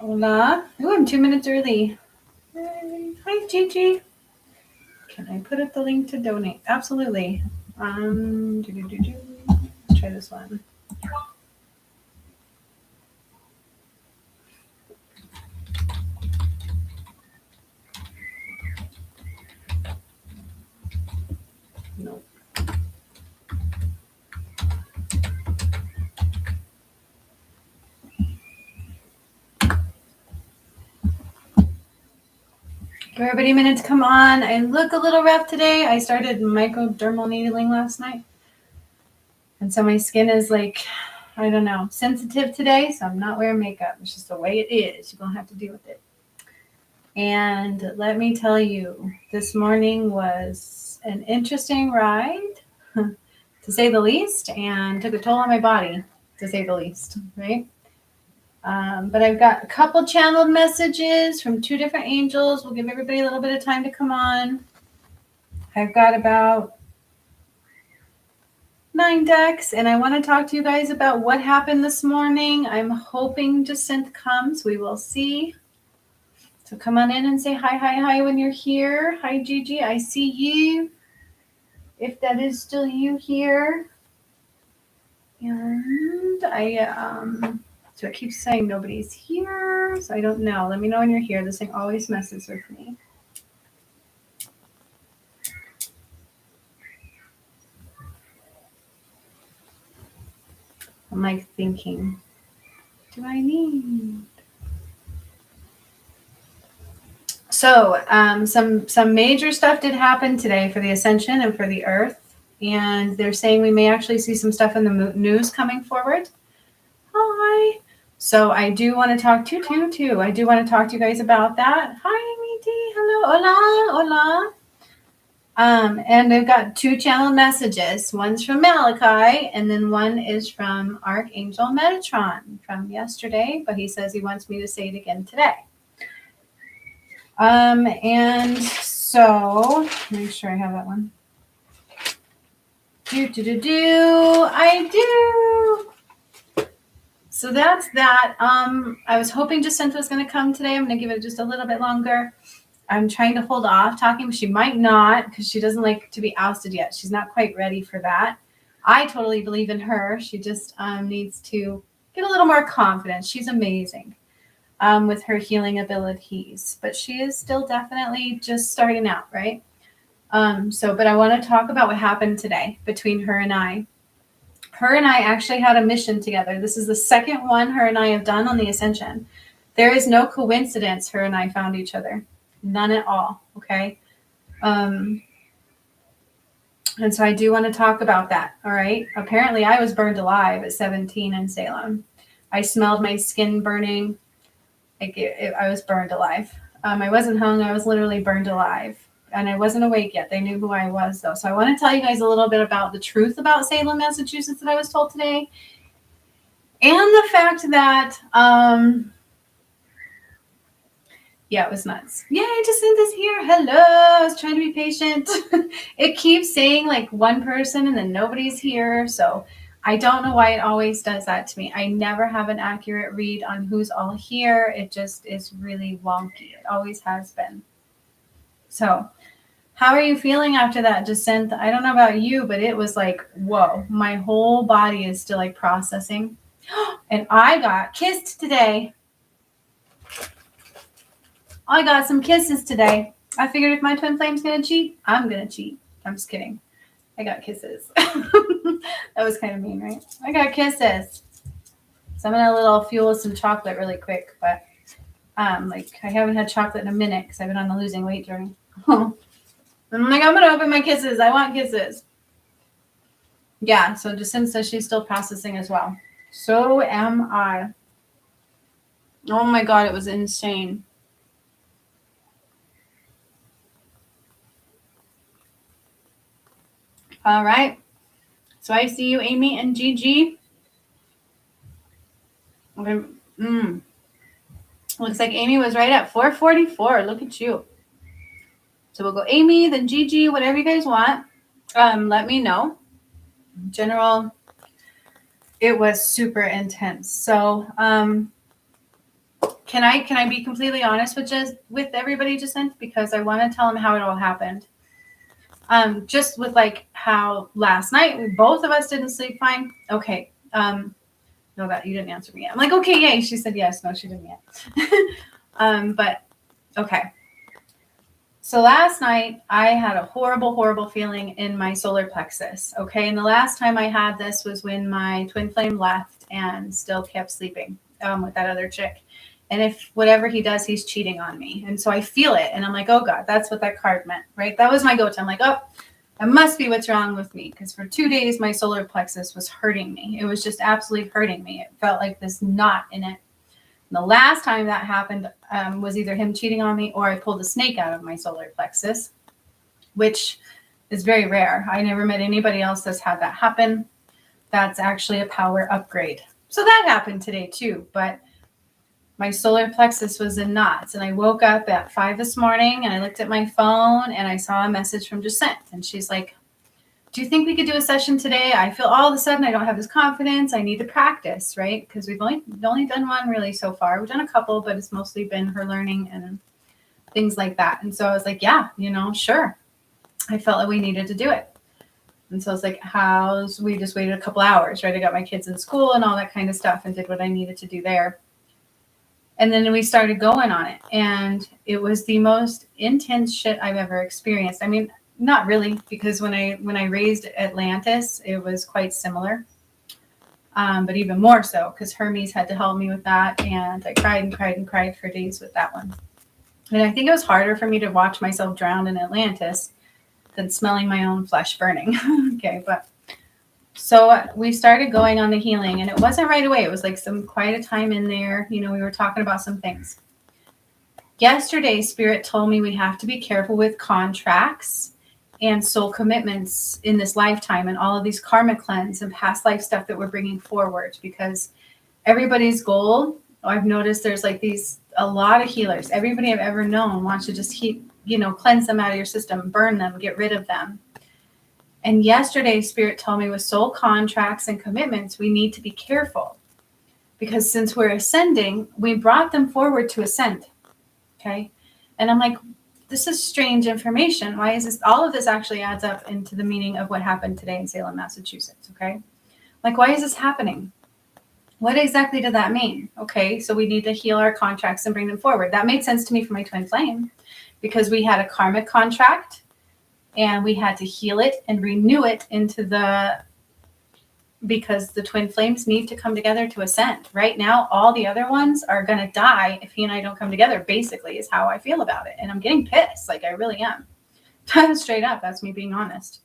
Hola. Ooh, I'm 2 minutes early. Hi, Gigi. Can I put up the link to donate? Absolutely. Let's try this one. Nope. Give everybody a minute to come on. I look a little rough today. I started microdermal needling last night. And so my skin is like, I don't know, sensitive today. So I'm not wearing makeup. It's just the way it is. You're going to have to deal with it. And let me tell you, this morning was an interesting ride, to say the least, and took a toll on my body, to say the least, right? But I've got a couple channeled messages from 2 different angels. We'll give everybody a little bit of time to come on. I've got about 9 decks, and I want to talk to you guys about what happened this morning. I'm hoping Jacinth comes. We will see. So come on in and say hi when you're here. Hi, Gigi. I see you. If that is still you here. And so it keeps saying nobody's here. So I don't know. Let me know when you're here. This thing always messes with me. I'm like thinking, do I need? So some major stuff did happen today for the Ascension and for the Earth. And they're saying we may actually see some stuff in the news coming forward. Hi. So I do want to talk to you too. I do want to talk to you guys about that. Hi, Miti. Hello. Hola. And I've got 2 channeled messages. One's from Malachi, and then one is from Archangel Metatron from yesterday, but he says he wants me to say it again today. And so make sure I have that one. I do. So that's that. I was hoping Jacinta was going to come today. I'm going to give it just a little bit longer. I'm trying to hold off talking. She might not, because she doesn't like to be ousted yet. She's not quite ready for that. I totally believe in her. She just needs to get a little more confidence. She's amazing with her healing abilities, but she is still definitely just starting out, right? But I want to talk about what happened today between her and I. Her and I actually had a mission together. This is the second one her and I have done on the Ascension. There is no coincidence her and I found each other. None at all, okay? And so I do want to talk about that, all right? Apparently, I was burned alive at 17 in Salem. I smelled my skin burning. I was burned alive. I wasn't hung. I was literally burned alive. And I wasn't awake yet. They knew who I was, though. So I want to tell you guys a little bit about the truth about Salem, Massachusetts that I was told today. And the fact that, it was nuts. Yay, Jacinta's here. Hello. I was trying to be patient. It keeps saying like one person and then nobody's here. So I don't know why it always does that to me. I never have an accurate read on who's all here. It just is really wonky. It always has been. So how are you feeling after that, Jacinta? I don't know about you, but it was like, whoa, my whole body is still like processing. And I got kissed today. I got some kisses today. I figured if my twin flame's going to cheat, I'm going to cheat. I'm just kidding. I got kisses. That was kind of mean, right? I got kisses. So I'm going to a little fuel with some chocolate really quick. But I haven't had chocolate in a minute because I've been on a losing weight journey. I'm like, I'm going to open my kisses. I want kisses. Yeah, so Jacinta says she's still processing as well. So am I. Oh my God, it was insane. All right. So I see you, Amy and Gigi. Okay. Looks like Amy was right at 444. Look at you. So we'll go Amy, then Gigi, whatever you guys want. Let me know. In general, it was super intense. So Can I be completely honest with everybody, Jacinth? Because I want to tell them how it all happened. Just with like how last night both of us didn't sleep fine. Okay. No, that you didn't answer me yet. I'm like, okay, yay. She said yes. No, she didn't yet. But okay. So last night I had a horrible, horrible feeling in my solar plexus. Okay. And the last time I had this was when my twin flame left and still kept sleeping with that other chick. And if whatever he does, he's cheating on me. And so I feel it. And I'm like, oh God, that's what that card meant, right? That was my go-to. I'm like, oh, that must be what's wrong with me. Because for 2 days, my solar plexus was hurting me. It was just absolutely hurting me. It felt like this knot in it. And the last time that happened was either him cheating on me or I pulled a snake out of my solar plexus, which is very rare. I never met anybody else that's had that happen. That's actually a power upgrade. So that happened today too. But my solar plexus was in knots. And I woke up at 5 this morning and I looked at my phone and I saw a message from Jacinth. And she's like, do you think we could do a session today? I feel all of a sudden I don't have this confidence. I need to practice, right? Because we've only done one really so far. We've done a couple, but it's mostly been her learning and things like that. And so I was like, yeah, sure. I felt like we needed to do it. And so I was like, we just waited a couple hours, right? I got my kids in school and all that kind of stuff and did what I needed to do there. And then we started going on it. And it was the most intense shit I've ever experienced. I mean, not really, because when I raised Atlantis, it was quite similar. But even more so, because Hermes had to help me with that. And I cried and cried and cried for days with that one. And I think it was harder for me to watch myself drown in Atlantis than smelling my own flesh burning. Okay, but so we started going on the healing, and it wasn't right away. It was like quite a time in there. We were talking about some things. Yesterday, Spirit told me we have to be careful with contracts and soul commitments in this lifetime and all of these karmic cleanse and past life stuff that we're bringing forward, because everybody's goal, I've noticed there's like a lot of healers. Everybody I've ever known wants to just cleanse them out of your system, burn them, get rid of them. And yesterday, Spirit told me with soul contracts and commitments, we need to be careful, because since we're ascending, we brought them forward to ascend. Okay. And I'm like, this is strange information. Why is this? All of this actually adds up into the meaning of what happened today in Salem, Massachusetts. Okay. Like, why is this happening? What exactly did that mean? Okay. So we need to heal our contracts and bring them forward. That made sense to me for my twin flame, because we had a karmic contract and we had to heal it and renew it because the twin flames need to come together to ascend. Right now, all the other ones are going to die if he and I don't come together, basically, is how I feel about it. And I'm getting pissed. Like, I really am. Straight up. That's me being honest.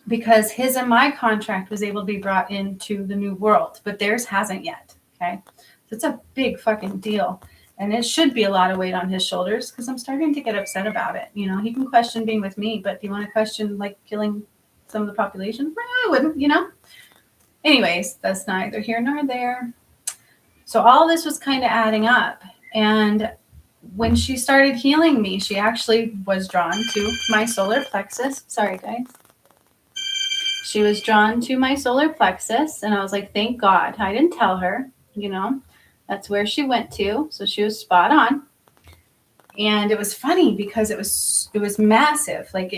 Because his and my contract was able to be brought into the new world, but theirs hasn't yet. Okay. So it's a big fucking deal. And it should be a lot of weight on his shoulders, because I'm starting to get upset about it. He can question being with me, but do you want to question like killing some of the population? I wouldn't, Anyways, that's neither here nor there. So all this was kind of adding up. And when she started healing me, she actually was drawn to my solar plexus. Sorry, guys. She was drawn to my solar plexus. And I was like, thank God. I didn't tell her, That's where she went to. So she was spot on. And it was funny because it was massive. Like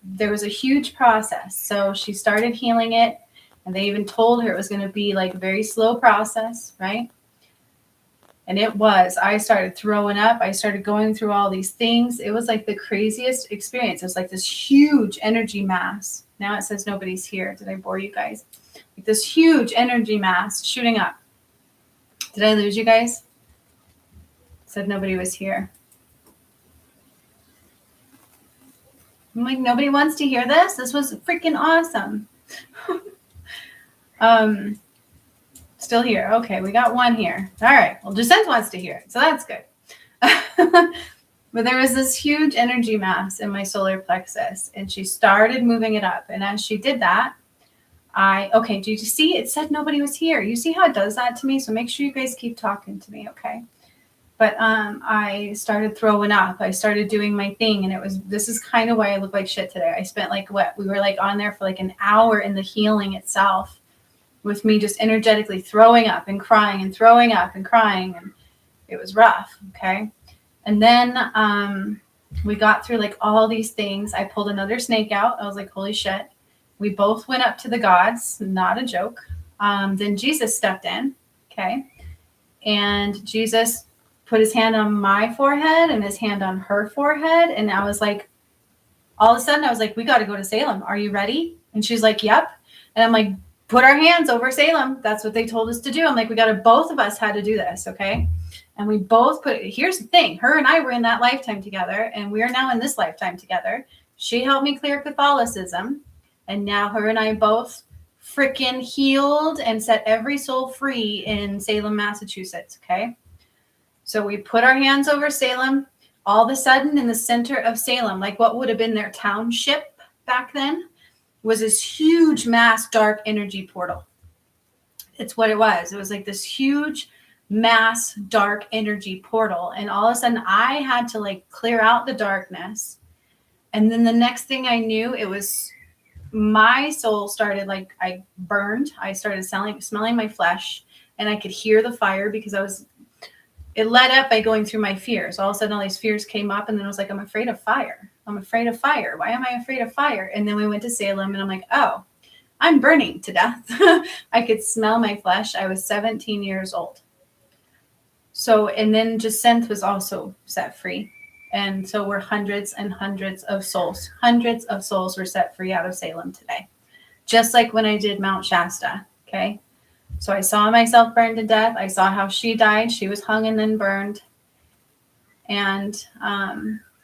there was a huge process. So she started healing it, and they even told her it was going to be like a very slow process, right? And it was. I started throwing up. I started going through all these things. It was like the craziest experience. It was like this huge energy mass. Now it says nobody's here. Did I bore you guys? Like this huge energy mass shooting up. Did I lose you guys? It said nobody was here. I'm like, nobody wants to hear this? This was freaking awesome. Still here. Okay, we got one here. All right. Well, Jacinth wants to hear it, so that's good. But there was this huge energy mass in my solar plexus, and she started moving it up. And as she did that, do you see? It said nobody was here. You see how it does that to me? So make sure you guys keep talking to me, okay? But I started throwing up. I started doing my thing, and this is kind of why I look like shit today. I spent we were like on there for like an hour in the healing itself. with me just energetically throwing up and crying and throwing up and crying. And it was rough. Okay. And then we got through like all these things. I pulled another snake out. I was like, holy shit. We both went up to the gods. Not a joke. Then Jesus stepped in. Okay. And Jesus put his hand on my forehead and his hand on her forehead. And I was like, all of a sudden I was like, we got to go to Salem. Are you ready? And she's like, yep. And I'm like, put our hands over Salem. That's what they told us to do. I'm like, both of us had to do this. Okay. And we both here's the thing. Her and I were in that lifetime together, and we are now in this lifetime together. She helped me clear Catholicism. And now her and I both freaking healed and set every soul free in Salem, Massachusetts. Okay. So we put our hands over Salem. All of a sudden, in the center of Salem, like what would have been their township back then, was this huge mass dark energy portal. It's what it was. It was like this huge mass dark energy portal. And all of a sudden I had to like clear out the darkness. And then the next thing I knew, it was my soul started like I burned. I started smelling my flesh, and I could hear the fire because it led up by going through my fears. All of a sudden all these fears came up, and then I was like, I'm afraid of fire. I'm afraid of fire. Why am I afraid of fire? And then we went to Salem, and I'm like, oh, I'm burning to death. I could smell my flesh. I was 17 years old. So, and then Jacinth was also set free. And so we're hundreds and hundreds of souls. Hundreds of souls were set free out of Salem today. Just like when I did Mount Shasta. Okay. So I saw myself burned to death. I saw how she died. She was hung and then burned. And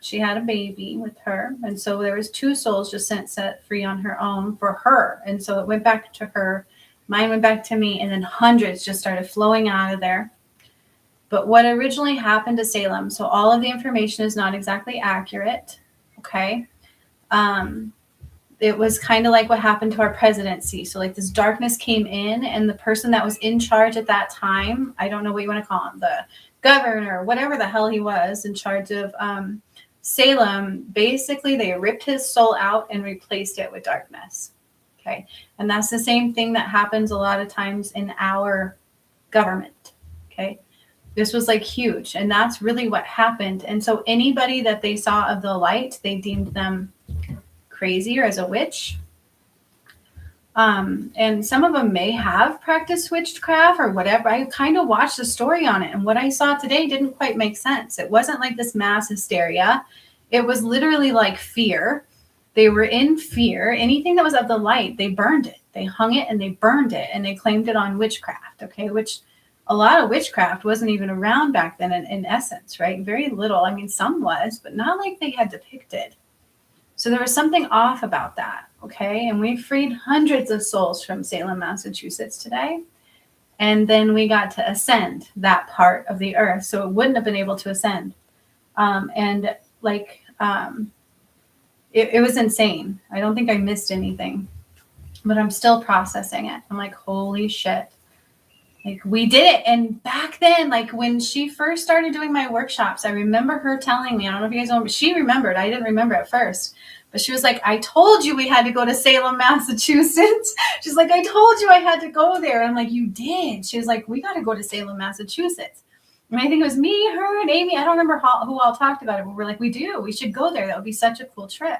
she had a baby with her. And so there was 2 souls just set free on her own for her. And so it went back to her. Mine went back to me. And then hundreds just started flowing out of there. But what originally happened to Salem, so all of the information is not exactly accurate. Okay. It was kind of like what happened to our presidency. So like this darkness came in, and the person that was in charge at that time, I don't know what you want to call him, the governor, whatever the hell he was in charge of Salem, basically they ripped his soul out and replaced it with darkness. Okay. And that's the same thing that happens a lot of times in our government. Okay. This was like huge. And that's really what happened. And so anybody that they saw of the light, they deemed them crazy or as a witch. And some of them may have practiced witchcraft or whatever. I kind of watched the story on it, and what I saw today didn't quite make sense. It wasn't like this mass hysteria. It was literally like fear. They were in fear. Anything that was of the light, they burned it. They hung it and they burned it, and they claimed it on witchcraft. Okay, which a lot of witchcraft wasn't even around back then in essence, right? Very little. I mean, some was, but not like they had depicted. So there was something off about that, okay? And we freed hundreds of souls from Salem, Massachusetts today. And then we got to ascend that part of the earth. So it wouldn't have been able to ascend. It was insane. I don't think I missed anything, but I'm still processing it. I'm like, holy shit. Like, we did it. And back then, like when she first started doing my workshops, I remember her telling me, I don't know if you guys know, but she remembered. I didn't remember at first. But she was like, I told you we had to go to Salem, Massachusetts. She's like, I told you I had to go there. I'm like, you did. She was like, we got to go to Salem, Massachusetts. And I think it was me, her, and Amy. I don't remember who all talked about it, but we're like, we should go there. That would be such a cool trip.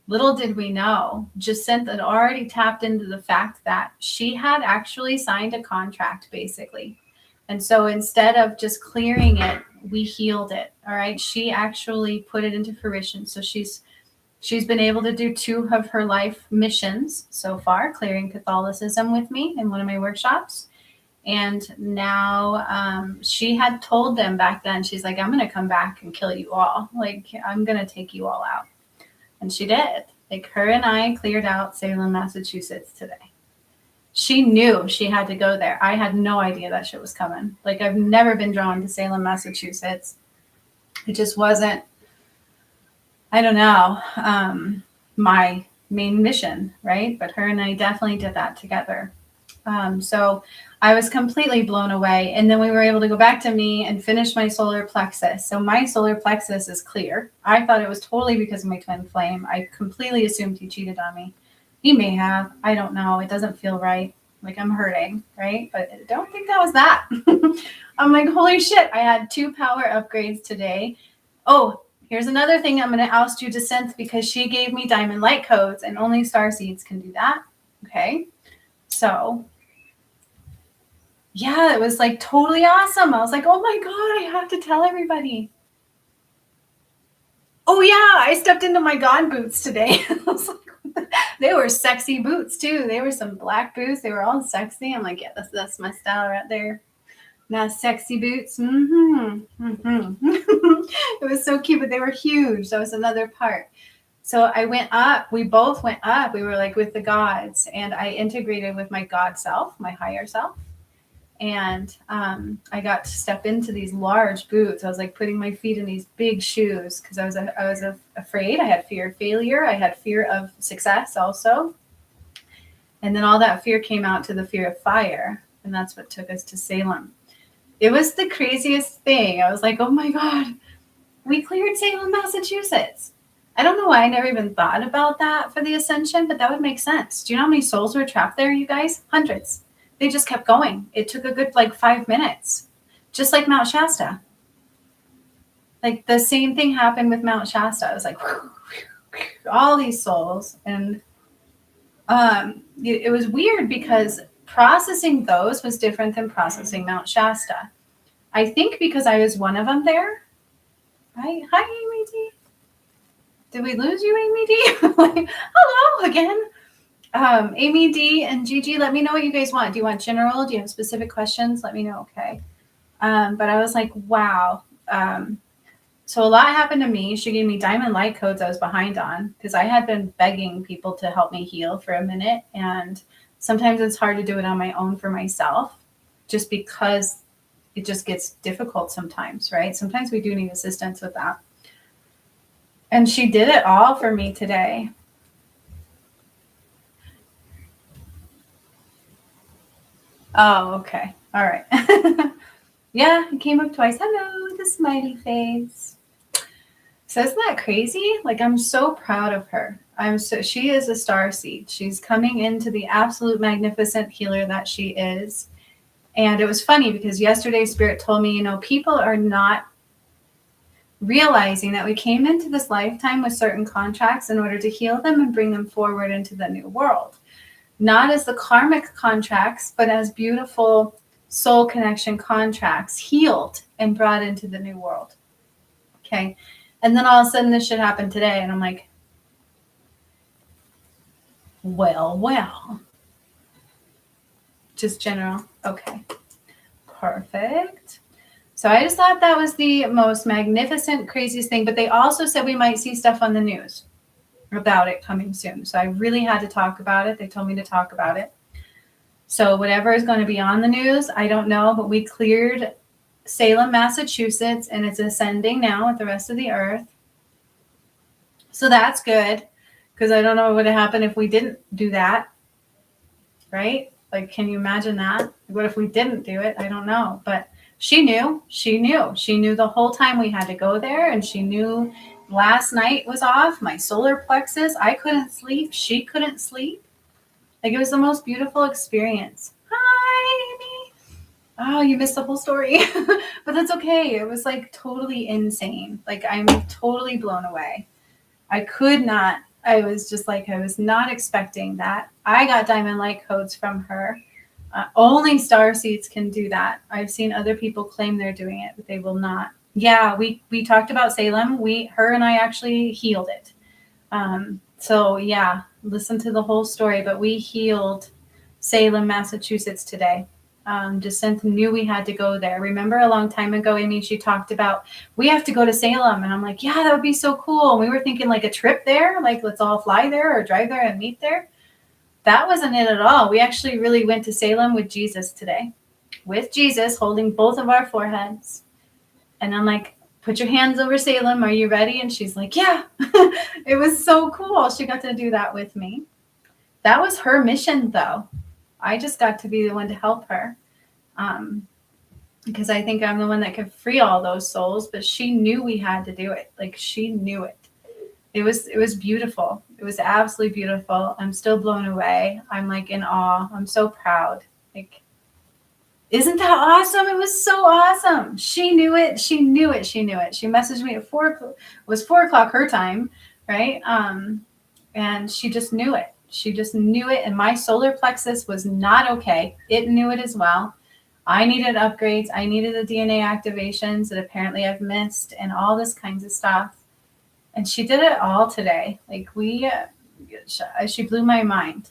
Little did we know, Jacinta had already tapped into the fact that she had actually signed a contract, basically. And so instead of just clearing it, we healed it. All right. She actually put it into fruition. So she's been able to do 2 of her life missions so far, clearing Catholicism with me in one of my workshops. And now she had told them back then, she's like, I'm going to come back and kill you all. Like, I'm going to take you all out. And she did. Like, her and I cleared out Salem, Massachusetts today. She knew she had to go there. I had no idea that shit was coming. Like, I've never been drawn to Salem, Massachusetts. It just wasn't, I don't know, my main mission, right? But her and I definitely did that together. So I was completely blown away. And then we were able to go back to me and finish my solar plexus. So my solar plexus is clear. I thought it was totally because of my twin flame. I completely assumed he cheated on me. He may have. I don't know. It doesn't feel right. Like I'm hurting, right? But I don't think that was that. I'm like, holy shit, I had 2 power upgrades today. Oh, here's another thing I'm going to oust you to synth because she gave me diamond light codes and only star seeds can do that. Okay. So yeah, it was like totally awesome. I was like, oh my God, I have to tell everybody. Oh yeah, I stepped into my God boots today. I was like, they were sexy boots too. They were some black boots. They were all sexy. I'm like, yeah, that's my style right there. Now sexy boots. It was so cute, but they were huge. That was another part. So I went up. We both went up. We were like with the gods, and I integrated with my God self, my higher self. And I got to step into these large boots. I was like putting my feet in these big shoes because I was afraid. I had fear of failure. I had fear of success also. And then all that fear came out to the fear of fire. And that's what took us to Salem. It was the craziest thing. I was like, oh my God, we cleared Salem, Massachusetts. I don't know why I never even thought about that for the ascension, but that would make sense. Do you know how many souls were trapped there, you guys? Hundreds. They just kept going. It took a good 5 minutes, just like Mount Shasta. Like the same thing happened with Mount Shasta. It was like all these souls. And it was weird because processing those was different than processing Mount Shasta. I think because I was one of them there. Hi, Amy D. Did we lose you, Amy D? Like, hello again. Amy D and Gigi, let me know what you guys want. Do you want general? Do you have specific questions? Let me know, okay? But I was like, wow. So a lot happened to me. She gave me diamond light codes I was behind on because I had been begging people to help me heal for a minute. And sometimes it's hard to do it on my own for myself just because it just gets difficult sometimes, right? Sometimes we do need assistance with that. And she did it all for me today. Oh, okay. All right. Yeah, it came up twice. Hello, the smiley face. So isn't that crazy? Like, I'm so proud of her. She is a star seed. She's coming into the absolute magnificent healer that she is. And it was funny because yesterday Spirit told me, people are not realizing that we came into this lifetime with certain contracts in order to heal them and bring them forward into the new world. Not as the karmic contracts, but as beautiful soul connection contracts healed and brought into the new world. Okay. And then all of a sudden this shit happened today. And I'm like, well. Just general. Okay. Perfect. So I just thought that was the most magnificent, craziest thing. But they also said we might see stuff on the news about it coming soon. So I really had to talk about it. They told me to talk about it. So whatever is going to be on the news, I don't know. But we cleared Salem, Massachusetts, and it's ascending now with the rest of the earth. So that's good because I don't know what would have happened if we didn't do that. Right? Like, can you imagine that? What if we didn't do it? I don't know. But she knew. She knew the whole time we had to go there. And she knew last night was off. My solar plexus. I couldn't sleep. She couldn't sleep. Like, it was the most beautiful experience. Hi, Amy. Oh, you missed the whole story. But that's okay. It was like totally insane. Like, I'm totally blown away. I was just like, I was not expecting that. I got diamond light codes from her. Only star seeds can do that. I've seen other people claim they're doing it, but they will not. Yeah, we talked about Salem. Her and I actually healed it. So yeah, listen to the whole story, but we healed Salem, Massachusetts today. Jacinth knew we had to go there. Remember a long time ago, Amy, she talked about, we have to go to Salem. And I'm like, yeah, that would be so cool. And we were thinking like a trip there, like let's all fly there or drive there and meet there. That wasn't it at all. We actually really went to Salem with Jesus today. With Jesus holding both of our foreheads. And I'm like, put your hands over Salem. Are you ready? And she's like, yeah. It was so cool. She got to do that with me. That was her mission, though. I just got to be the one to help her. Because I think I'm the one that could free all those souls. But she knew we had to do it. Like, she knew it. It was beautiful. It was absolutely beautiful. I'm still blown away. I'm like in awe. I'm so proud. Like, isn't that awesome? It was so awesome. She knew it. She knew it. She knew it. She messaged me at 4 o'clock. It was 4 o'clock her time, right? And she just knew it. She just knew it. And my solar plexus was not okay. It knew it as well. I needed upgrades. I needed the DNA activations that apparently I've missed and all this kinds of stuff. And she did it all today. Like she blew my mind.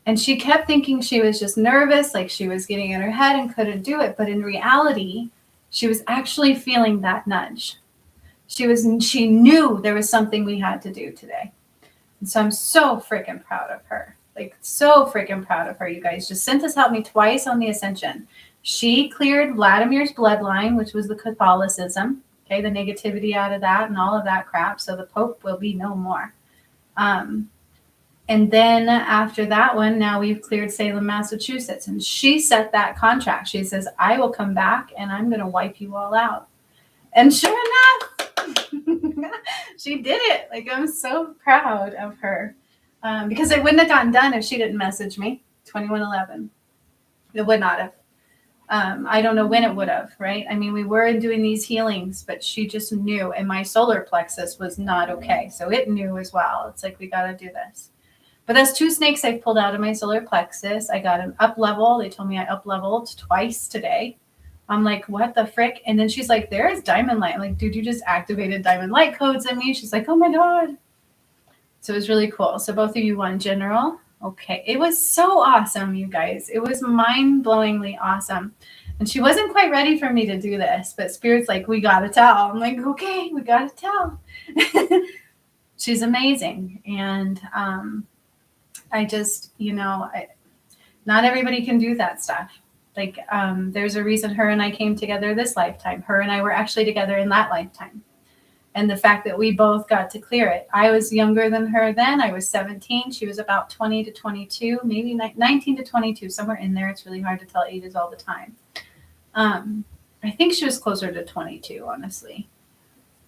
And she kept thinking she was just nervous, like she was getting in her head and couldn't do it. But in reality, she was actually feeling that nudge. She knew there was something we had to do today. And so I'm so freaking proud of her. Like, so freaking proud of her, you guys. Jacinta's helped me twice on the ascension. She cleared Vladimir's bloodline, which was the Catholicism. Okay, the negativity out of that and all of that crap. So the Pope will be no more. And then after that one, now we've cleared Salem, Massachusetts. And she set that contract. She says, I will come back and I'm going to wipe you all out. And sure enough, she did it. Like, I'm so proud of her. Because it wouldn't have gotten done if she didn't message me. 2111. It would not have. I don't know when it would have, right? I mean, we were doing these healings, but she just knew. And my solar plexus was not okay. So it knew as well. It's like, we got to do this. But that's 2 snakes I pulled out of my solar plexus. I got an up level. They told me I up leveled twice today. I'm like, what the frick? And then she's like, there is diamond light. I'm like, dude, you just activated diamond light codes in me. She's like, oh my God. So it was really cool. So both of you won general. Okay. It was so awesome, you guys. It was mind-blowingly awesome. And she wasn't quite ready for me to do this, but Spirit's like, we got to tell. I'm like, okay, we got to tell. She's amazing. And I just, not everybody can do that stuff. Like, there's a reason her and I came together this lifetime. Her and I were actually together in that lifetime. And the fact that we both got to clear it. I was younger than her then. I was 17. She was about 20 to 22, maybe 19 to 22, somewhere in there. It's really hard to tell ages all the time. I think she was closer to 22, honestly,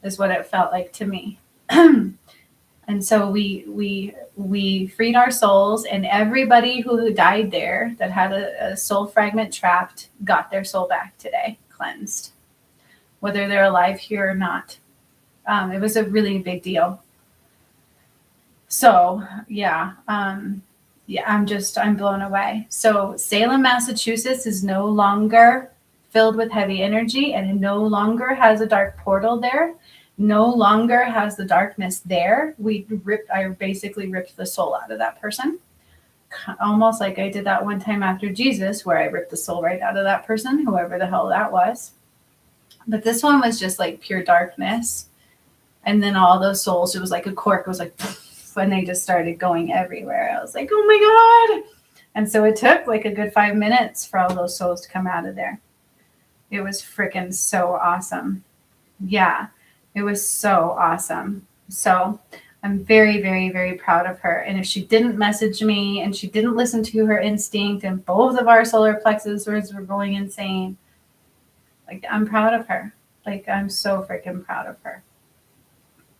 is what it felt like to me. And so we freed our souls, and everybody who died there that had a soul fragment trapped got their soul back today, cleansed, whether they're alive here or not. It was a really big deal. So yeah, I'm blown away. So Salem, Massachusetts is no longer filled with heavy energy, and it no longer has a dark portal there. No longer has the darkness there. I basically ripped the soul out of that person. Almost like I did that one time after Jesus, where I ripped the soul right out of that person, whoever the hell that was. But this one was just like pure darkness. And then all those souls, it was like a cork. It was like, when they just started going everywhere. I was like, oh my God. And so it took like a good 5 minutes for all those souls to come out of there. It was freaking so awesome. Yeah. It was so awesome. So I'm very, very, very proud of her. And if she didn't message me and she didn't listen to her instinct and both of our solar plexus were going insane, like, I'm proud of her. Like, I'm so freaking proud of her.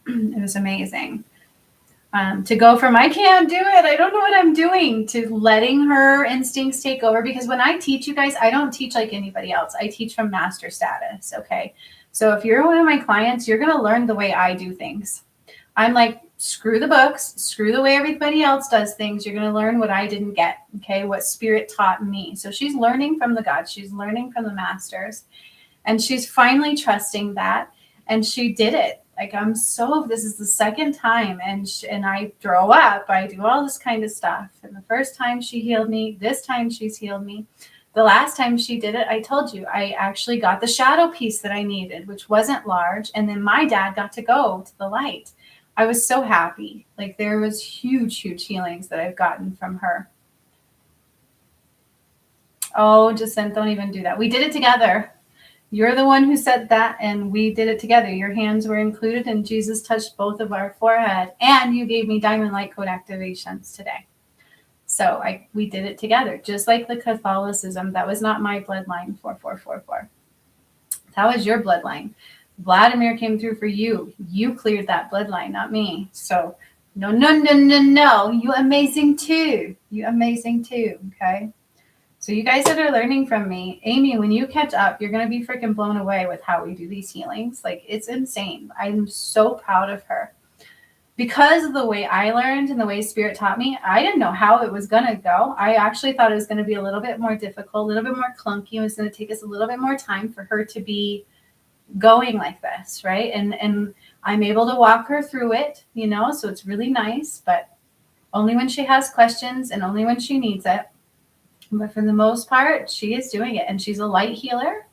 It was amazing. To go from, I can't do it, I don't know what I'm doing, to letting her instincts take over. Because when I teach you guys, I don't teach like anybody else. I teach from master status. Okay. So if you're one of my clients, you're going to learn the way I do things. I'm like, screw the books, screw the way everybody else does things. You're going to learn what I didn't get. Okay. What Spirit taught me. So she's learning from the gods. She's learning from the masters, and she's finally trusting that. And she did it. Like, this is the second time, and I throw up. I do all this kind of stuff. And the first time she healed me, this time she's healed me. The last time she did it, I told you, I actually got the shadow piece that I needed, which wasn't large. And then my dad got to go to the light. I was so happy. Like, there was huge, huge healings that I've gotten from her. Oh, Jacinth, don't even do that. We did it together. You're the one who said that, and we did it together. Your hands were included, and Jesus touched both of our forehead, and you gave me diamond light code activations today. So we did it together, just like the Catholicism. That was not my bloodline, 4444. That was your bloodline. Vladimir came through for you. You cleared that bloodline, not me. So no, no, no, no, no. You amazing too. You amazing too. Okay. So you guys that are learning from me, Amy, when you catch up, you're going to be freaking blown away with how we do these healings. Like, it's insane. I'm so proud of her. Because of the way I learned and the way Spirit taught me, I didn't know how it was going to go. I actually thought it was going to be a little bit more difficult, a little bit more clunky. It was going to take us a little bit more time for her to be going like this, right? And I'm able to walk her through it, you know, so it's really nice, but only when she has questions and only when she needs it. But for the most part, she is doing it. And she's a light healer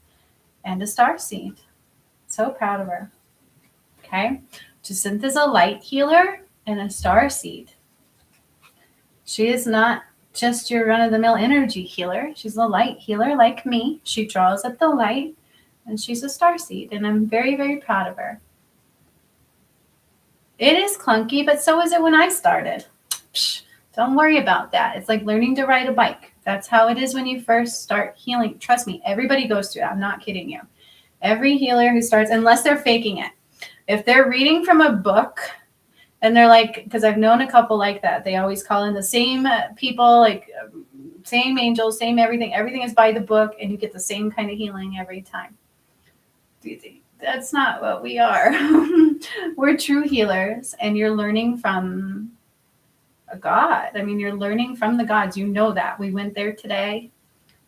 and a star seed. So proud of her. Okay. Jacintha's a light healer and a star seed. She is not just your run-of-the-mill energy healer. She's a light healer like me. She draws at the light and she's a star seed. And I'm very, very proud of her. It is clunky, but so is it when I started. Psh, don't worry about that. It's like learning to ride a bike. That's how it is when you first start healing. Trust me, everybody goes through that. I'm not kidding you. Every healer who starts, unless they're faking it. If they're reading from a book and they're like, because I've known a couple like that, they always call in the same people, like same angels, same everything. Everything is by the book and you get the same kind of healing every time. That's not what we are. We're true healers and you're learning from a God. I mean, you're learning from the gods. You know that. We went there today.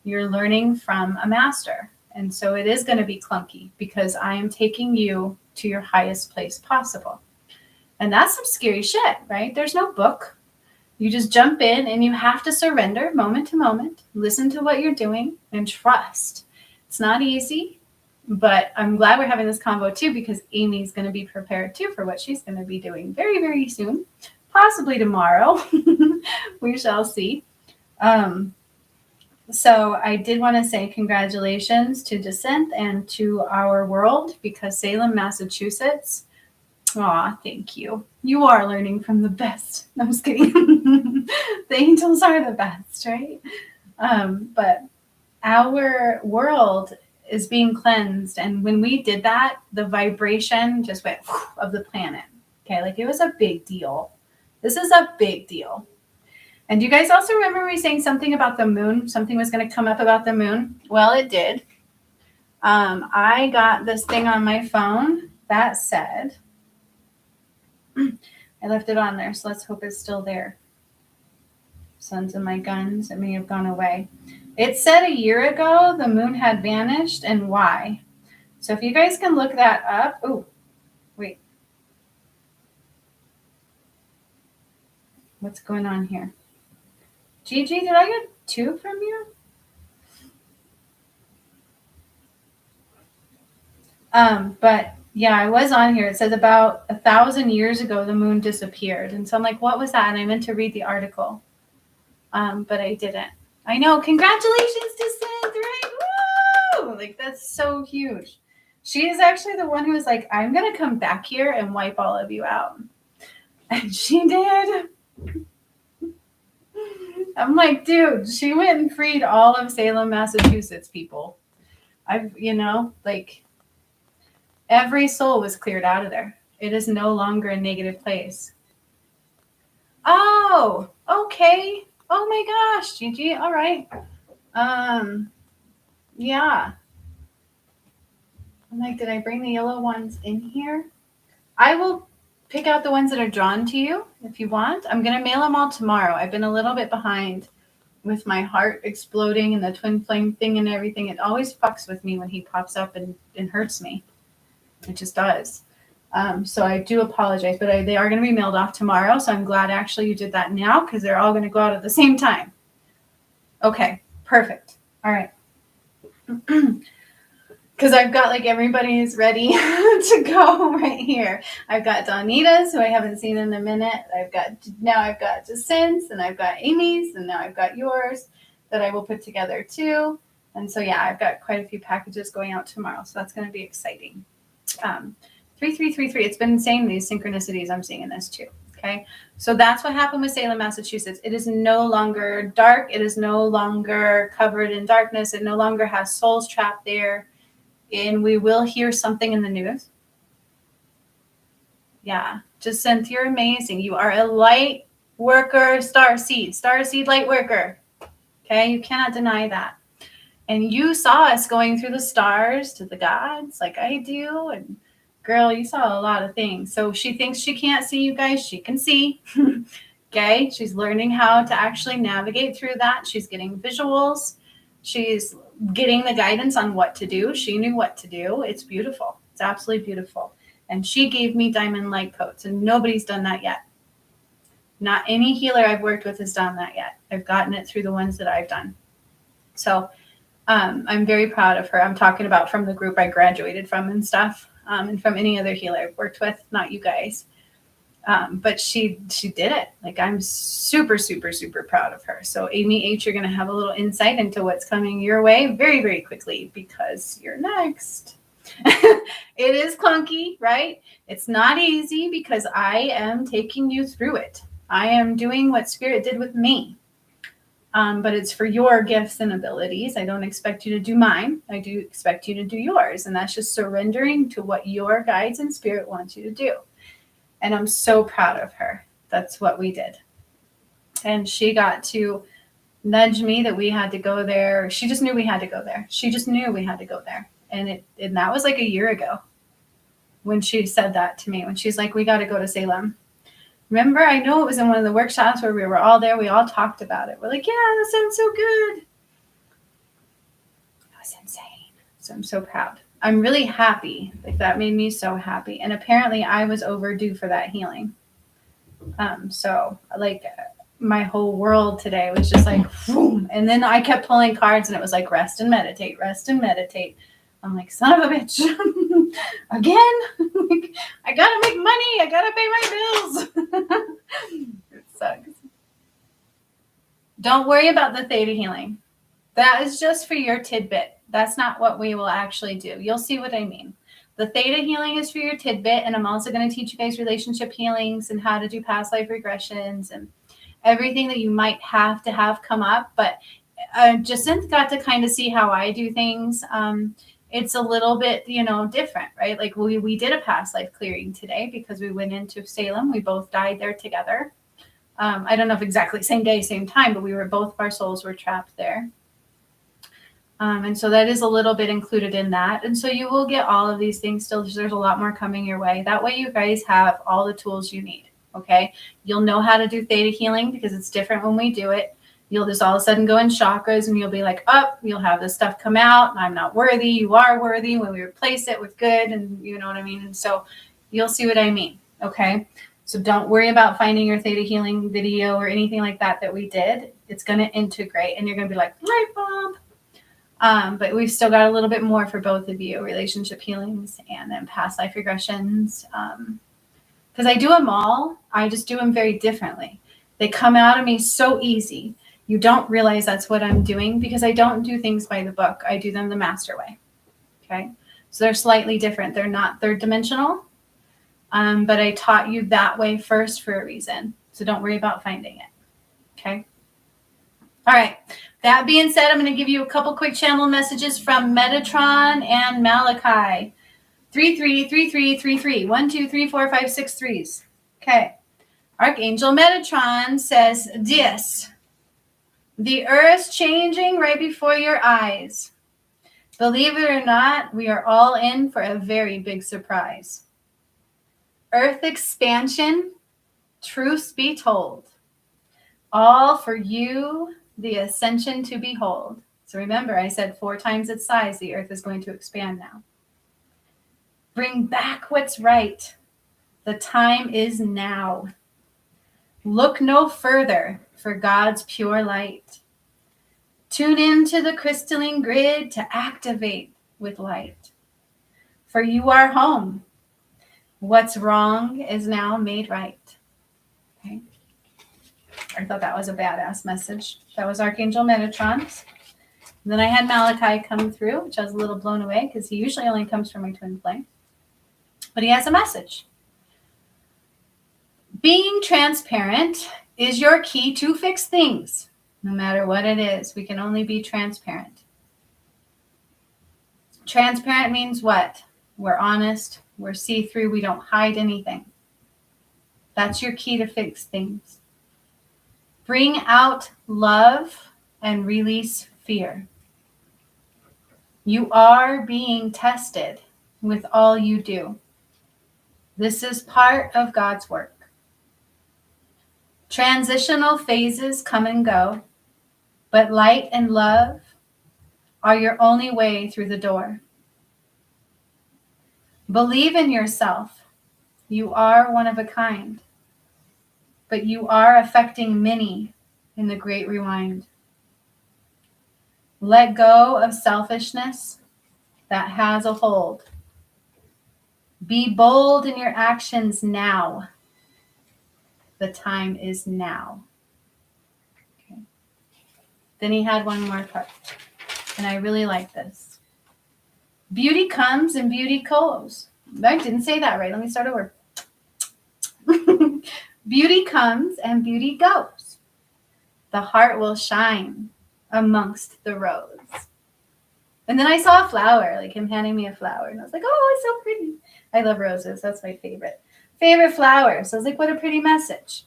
You're learning from a master. And so it is going to be clunky because I am taking you to your highest place possible. And that's some scary shit, right? There's no book. You just jump in and you have to surrender moment to moment, listen to what you're doing and trust. It's not easy, but I'm glad we're having this convo too, because Amy's going to be prepared too for what she's going to be doing very, very soon. Possibly tomorrow. We shall see. So I did want to say congratulations to Descent and to our world, because Salem, Massachusetts. Aw, thank you. You are learning from the best. No, I'm just kidding. The angels are the best, right? But our world is being cleansed. And when we did that, the vibration just went of the planet. Okay, like it was a big deal. This is a big deal. And you guys also remember me saying something about the moon? Something was going to come up about the moon? Well, it did. I got this thing on my phone that said, I left it on there, so let's hope it's still there. Sons of my guns, it may have gone away. It said a year ago the moon had vanished and why. So if you guys can look that up. Oh, wait. What's going on here? Gigi, did I get 2 from you? But yeah, I was on here. It says about 1,000 years ago, the moon disappeared. And so I'm like, what was that? And I meant to read the article. But I didn't. I know. Congratulations to Sid, right? Woo! Like, that's so huge. She is actually the one who was like, I'm going to come back here and wipe all of you out. And she did. I'm like, dude, she went and freed all of Salem, Massachusetts people. Like, every soul was cleared out of there. It is no longer a negative place. Oh, okay. Oh my gosh, Gigi. All right. Yeah. I'm like, did I bring the yellow ones in here? I will pick out the ones that are drawn to you if you want. I'm going to mail them all tomorrow. I've been a little bit behind with my heart exploding and the twin flame thing and everything. It always fucks with me when he pops up and hurts me. It just does. So I do apologize, but they are going to be mailed off tomorrow. So I'm glad actually you did that now, because they're all going to go out at the same time. Okay, perfect. All right. Because I've got like everybody's ready to go right here. I've got Donita's, who I haven't seen in a minute. I've got Jacinth's, and I've got Amy's, and now I've got yours that I will put together too. And so yeah, I've got quite a few packages going out tomorrow. So that's going to be exciting. 3333. It's been insane, these synchronicities I'm seeing in this too. Okay. So that's what happened with Salem, Massachusetts. It is no longer dark. It is no longer covered in darkness. It no longer has souls trapped there. and we will hear something in the news. Yeah, Jacinth, you're amazing. You are a light worker, starseed light worker. Okay, you cannot deny that. And you saw us going through the stars to the gods like I do. And girl, you saw a lot of things. So she thinks she can't see you guys. She can see. Okay, she's learning how to actually navigate through that. She's getting visuals. She's getting the guidance on what to do. She knew what to do. It's beautiful. It's absolutely beautiful. And she gave me diamond light coats, and nobody's done that yet. Not any healer I've worked with has done that yet. I've gotten it through the ones that I've done. So I'm very proud of her. I'm talking about from the group I graduated from and stuff, and from any other healer I've worked with, not you guys. But she did it. Like, I'm super, super, super proud of her. So Amy H., you're going to have a little insight into what's coming your way very, very quickly, because you're next. It is clunky, right? It's not easy, because I am taking you through it. I am doing what Spirit did with me. But it's for your gifts and abilities. I don't expect you to do mine. I do expect you to do yours. And that's just surrendering to what your guides and Spirit want you to do. And I'm so proud of her. That's what we did. And she got to nudge me that we had to go there. She just knew we had to go there. She just knew we had to go there. And that was like a year ago when she said that to me, when she's like, we got to go to Salem. Remember, I know it was in one of the workshops where we were all there. We all talked about it. We're like, yeah, that sounds so good. That was insane. So I'm so proud. I'm really happy. Like, that made me so happy. And apparently I was overdue for that healing. So like my whole world today was just like, boom. And then I kept pulling cards and it was like, rest and meditate, rest and meditate. I'm like, son of a bitch. Again? Like, I gotta make money. I gotta pay my bills. It sucks. Don't worry about the theta healing. That is just for your tidbit. That's not what we will actually do. You'll see what I mean. The theta healing is for your tidbit, and I'm also going to teach you guys relationship healings and how to do past life regressions and everything that you might have to have come up. But Jacinth got to kind of see how I do things. It's a little bit, different, right? Like we did a past life clearing today because we went into Salem. We both died there together. I don't know if exactly same day, same time, but both of our souls were trapped there. And so that is a little bit included in that. And so you will get all of these things still. There's a lot more coming your way. That way you guys have all the tools you need. Okay. You'll know how to do theta healing because it's different when we do it. You'll just all of a sudden go in chakras and you'll be like, you'll have this stuff come out. I'm not worthy. You are worthy when we replace it with good. And you know what I mean? And so you'll see what I mean. Okay. So don't worry about finding your theta healing video or anything like that we did. It's going to integrate and you're going to be like, light bulb. But we've still got a little bit more for both of you, relationship healings and then past life regressions. Because I do them all. I just do them very differently. They come out of me so easy. You don't realize that's what I'm doing because I don't do things by the book. I do them the master way. Okay. So they're slightly different. They're not third dimensional. But I taught you that way first for a reason. So don't worry about finding it. Okay. All right. That being said, I'm going to give you a couple quick channel messages from Metatron and Malachi. 333333. 1, 2, 3, 4, 5, 6 threes. Okay. Archangel Metatron says this. The earth's changing right before your eyes. Believe it or not, we are all in for a very big surprise. Earth expansion, truth be told. All for you, the ascension to behold. So remember, I said 4 times its size, the earth is going to expand now. Bring back what's right. The time is now. Look no further for God's pure light. Tune into the crystalline grid to activate with light. For you are home. What's wrong is now made right. Okay. I thought that was a badass message. That was Archangel Metatron's. And then I had Malachi come through, which I was a little blown away because he usually only comes from my twin flame. But he has a message. Being transparent is your key to fix things. No matter what it is, we can only be transparent. Transparent means what? We're honest. We're see-through. We don't hide anything. That's your key to fix things. Bring out love and release fear. You are being tested with all you do. This is part of God's work. Transitional phases come and go, but light and love are your only way through the door. Believe in yourself. You are one of a kind, but you are affecting many in the Great Rewind. Let go of selfishness that has a hold. Be bold in your actions now. The time is now. Okay. Then he had one more part, and I really like this. Beauty comes and beauty goes. I didn't say that right. Let me start over. Beauty comes and beauty goes. The heart will shine amongst the rose. And then I saw a flower, like him handing me a flower. And I was like, oh, it's so pretty. I love roses. That's my favorite flower. So I was like, what a pretty message.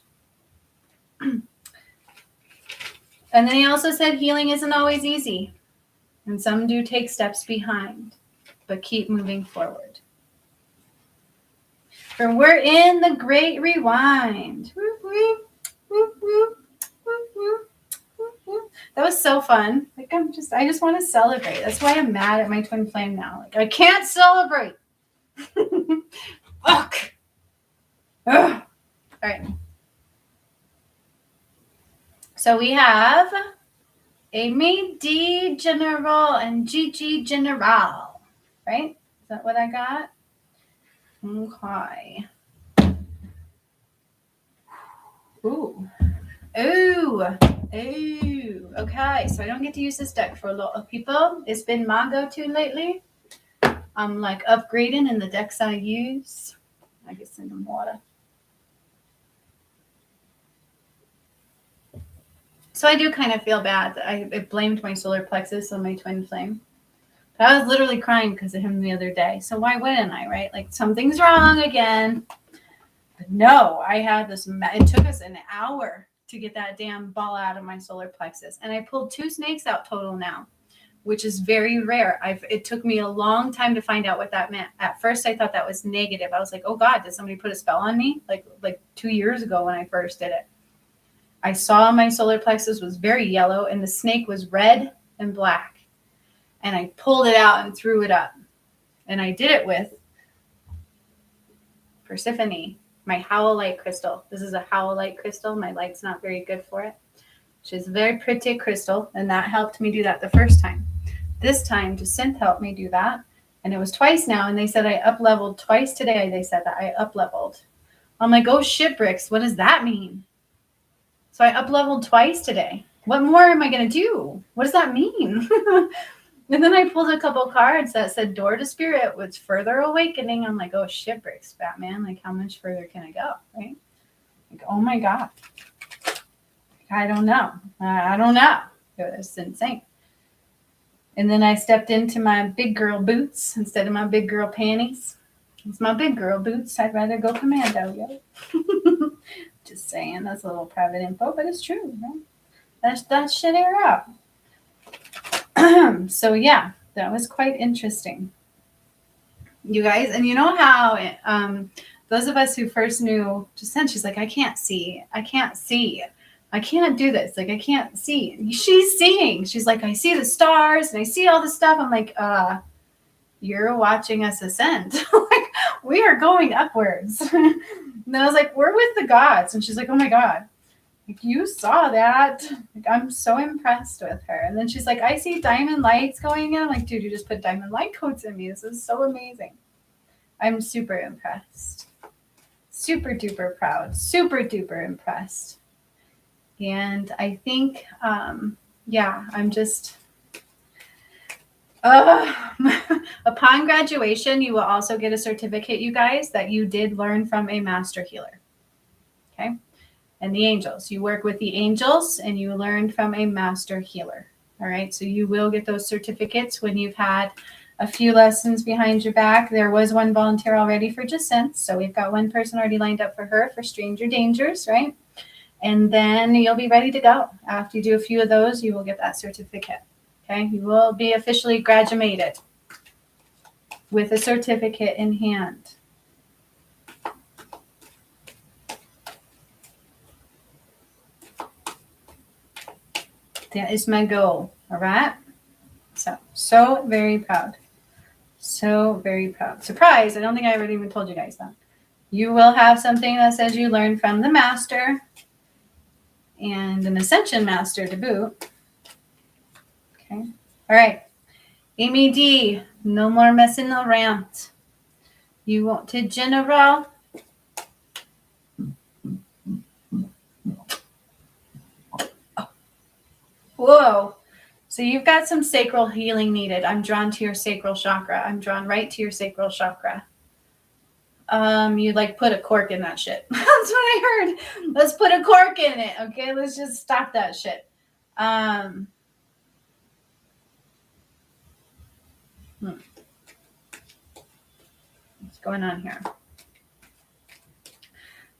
And then he also said healing isn't always easy. And some do take steps behind, but keep moving forward. For we're in the Great Rewind. Whoop, whoop, whoop, whoop, whoop, whoop, whoop, whoop. That was so fun. Like I just want to celebrate. That's why I'm mad at my twin flame now. Like I can't celebrate. Fuck. Ugh. All right. So we have Amy D. General and Gigi General. Right? Is that what I got? Okay. Ooh. Ooh. Ooh. Okay. So I don't get to use this deck for a lot of people. It's been my go-to lately. I'm like upgrading in the decks I use. I get some water. So I do kind of feel bad that I blamed my solar plexus on my twin flame. But I was literally crying because of him the other day. So why wouldn't I, right? Like something's wrong again. But no, I had this. It took us an hour to get that damn ball out of my solar plexus. And I pulled 2 snakes out total now, which is very rare. It took me a long time to find out what that meant. At first, I thought that was negative. I was like, oh God, did somebody put a spell on me? Like 2 years ago when I first did it. I saw my solar plexus was very yellow and the snake was red and black. And I pulled it out and threw it up. And I did it with Persephone, my howlite crystal. This is a howlite crystal. My light's not very good for it. She's a very pretty crystal. And that helped me do that the first time. This time, Jacinth helped me do that. And it was twice now. And they said I up-leveled twice today. They said that I up-leveled. I'm like, oh, shit bricks. What does that mean? So I up-leveled twice today. What more am I going to do? What does that mean? And then I pulled a couple cards that said door to spirit with further awakening. I'm like, oh, shit bricks, Batman. Like, how much further can I go, right? Like, oh, my God. I don't know. I don't know. It was insane. And then I stepped into my big girl boots instead of my big girl panties. It's my big girl boots. I'd rather go commando, yo. Just saying. That's a little private info, but it's true. Right? That shit air out. So yeah, that was quite interesting, you guys. And you know how those of us who first knew Jacinth, she's like, I can't see, I can't do this, like I can't see. She's seeing. She's like, I see the stars and I see all this stuff. I'm like, you're watching us ascend. Like we are going upwards. And I was like, we're with the gods. And she's like, oh my God. Like, you saw that. Like, I'm so impressed with her. And then she's like, I see diamond lights going in. I'm like, dude, you just put diamond light coats in me. This is so amazing. I'm super impressed. Super duper proud. Super duper impressed. And I think, I'm just... upon graduation, you will also get a certificate, you guys, that you did learn from a master healer. Okay? And the angels. You work with the angels and you learned from a master healer. All right. So you will get those certificates when you've had a few lessons behind your back. There was one volunteer already for Jacinth, so we've got one person already lined up for her for Stranger Dangers, right? And then you'll be ready to go. After you do a few of those, you will get that certificate. Okay, you will be officially graduated with a certificate in hand. That is my goal. All right. So very proud. So very proud. Surprise! I don't think I ever even told you guys that. You will have something that says you learned from the master and an ascension master to boot. Okay. All right. Amy D, no more messing around. You want to general? Whoa. So you've got some sacral healing needed. I'm drawn to your sacral chakra. I'm drawn right to your sacral chakra. You like put a cork in that shit. That's what I heard. Let's put a cork in it. Okay, let's just stop that shit. What's going on here?